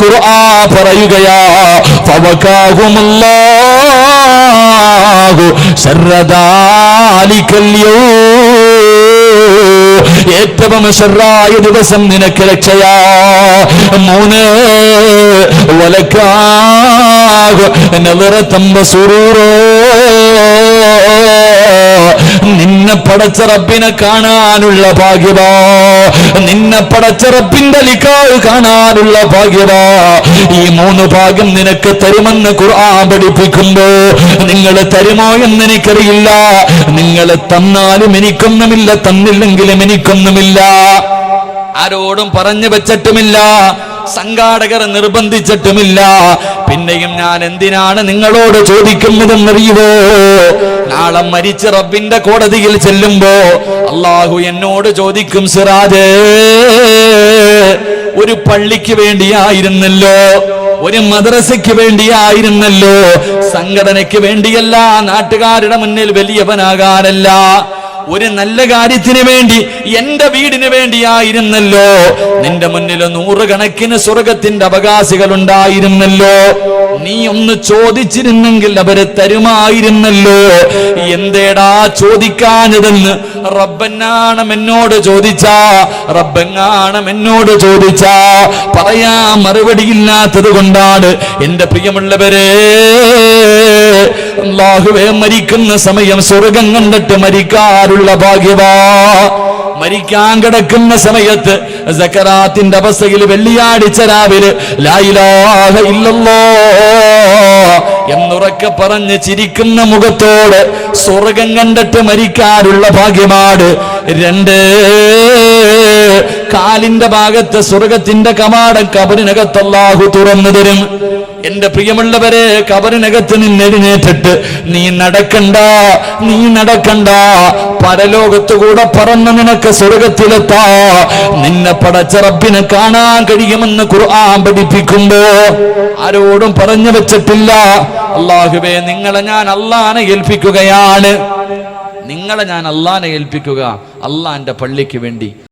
ഖുർആൻ പറയുകയാ, ഫവകാഹുമുല്ലാഹു ശർറ ദാലികൽ യൗം. ഏറ്റവും ശർറായ ദിവസം നിനക്ക് രക്ഷയാ. 3 വലക്കാഹു നളറതം വസുറൂറോ. നിന്നെ പടച്ച റബ്ബിനെ കാണാനുള്ള ഭാഗ്യവാ. നിന്നെ പടച്ച റബ്ബിന്റെ ലിഖാഹ് കാണാനുള്ള ഭാഗ്യവാ. ഈ 3 ഭാഗ്യം നിനക്ക് തരുമെന്ന് ഖുർആൻ പഠിപ്പിക്കുമ്പോ നിങ്ങൾ തരുമോ എന്ന് എനിക്കറിയില്ല. നിങ്ങൾ തന്നാലും എനിക്കൊന്നുമില്ല, തന്നില്ലെങ്കിലും എനിക്കൊന്നുമില്ല. ആരോടും പറഞ്ഞു വെച്ചിട്ടുമില്ല, സംഘാടകർ നിർബന്ധിച്ചിട്ടുമില്ല. പിന്നെയും ഞാൻ എന്തിനാണ് നിങ്ങളോട് ചോദിക്കുന്നതെന്നറിയുവോ? നാളെ മരിച്ച് റബ്ബിന്റെ കോടതിയിൽ ചെല്ലുമ്പോ അള്ളാഹു എന്നോട് ചോദിക്കും, സിറാജേ, ഒരു പള്ളിക്ക് വേണ്ടിയായിരുന്നല്ലോ, ഒരു മദ്രസയ്ക്ക് വേണ്ടിയായിരുന്നല്ലോ, സംഘടനയ്ക്ക് വേണ്ടിയല്ല, നാട്ടുകാരുടെ മുന്നിൽ വലിയവനാകാനല്ല, ഒരു നല്ല കാര്യത്തിന് വേണ്ടി, എന്റെ വീടിന് വേണ്ടിയായിരുന്നല്ലോ. നിന്റെ മുന്നിൽ 100 കണക്കിന് സ്വർഗത്തിന്റെ അവകാശികൾ ഉണ്ടായിരുന്നല്ലോ. നീ ഒന്ന് ചോദിച്ചിരുന്നെങ്കിൽ അവരെ തരുമായിരുന്നല്ലോ. എന്തേടാ ചോദിക്കാഞ്ഞതെന്ന് റബ്ബെങ്ങാണം എന്നോട് ചോദിച്ചാ പറയാൻ മറുപടിയില്ലാത്തത് കൊണ്ടാണ്. എന്റെ പ്രിയമുള്ളവരെ, അല്ലാഹുവേ, മരിക്കുന്ന സമയം സ്വർഗം കണ്ടിട്ട് മരിക്കാറുള്ള ഭാഗ്യവാ. മരിക്കാൻ കിടക്കുന്ന സമയത്ത് സക്കറാത്തിന്റെ അവസ്ഥയിൽ വെള്ളിയാഴ്ച രാവിലെ ലാ ഇലാഹ ഇല്ലല്ലാഹ് എന്നുറക്കെ പറഞ്ഞ് ചിരിക്കുന്ന മുഖത്തോടെ സ്വർഗം കണ്ടിട്ട് മരിക്കാറുള്ള ഭാഗ്യമാണ്. 2 കാലിന്റെ ഭാഗത്ത് സ്വർഗത്തിന്റെ കവാടം കബറിനകത്ത് അല്ലാഹു തുറന്നു തരും. എന്റെ പ്രിയമുള്ളവരെ, കബറിനകത്ത് നിന്നെഴുന്നേറ്റിട്ട് നീ നടക്കണ്ട, പരലോകത്തുകൂടെ പറന്ന് നിനക്ക് സ്വർഗത്തിലെത്താ. നിന്നെ പടച്ച റബ്ബിനെ കാണാൻ കഴിയുമെന്ന് ഖുർആൻ പഠിപ്പിക്കുമ്പോ ആരോടും പറഞ്ഞു വെച്ചിട്ടില്ല. അല്ലാഹുവേ, നിങ്ങളെ ഞാൻ അല്ലാഹനെ ഏൽപ്പിക്കുകയാണ്. അല്ലാഹന്റെ പള്ളിക്ക് വേണ്ടി.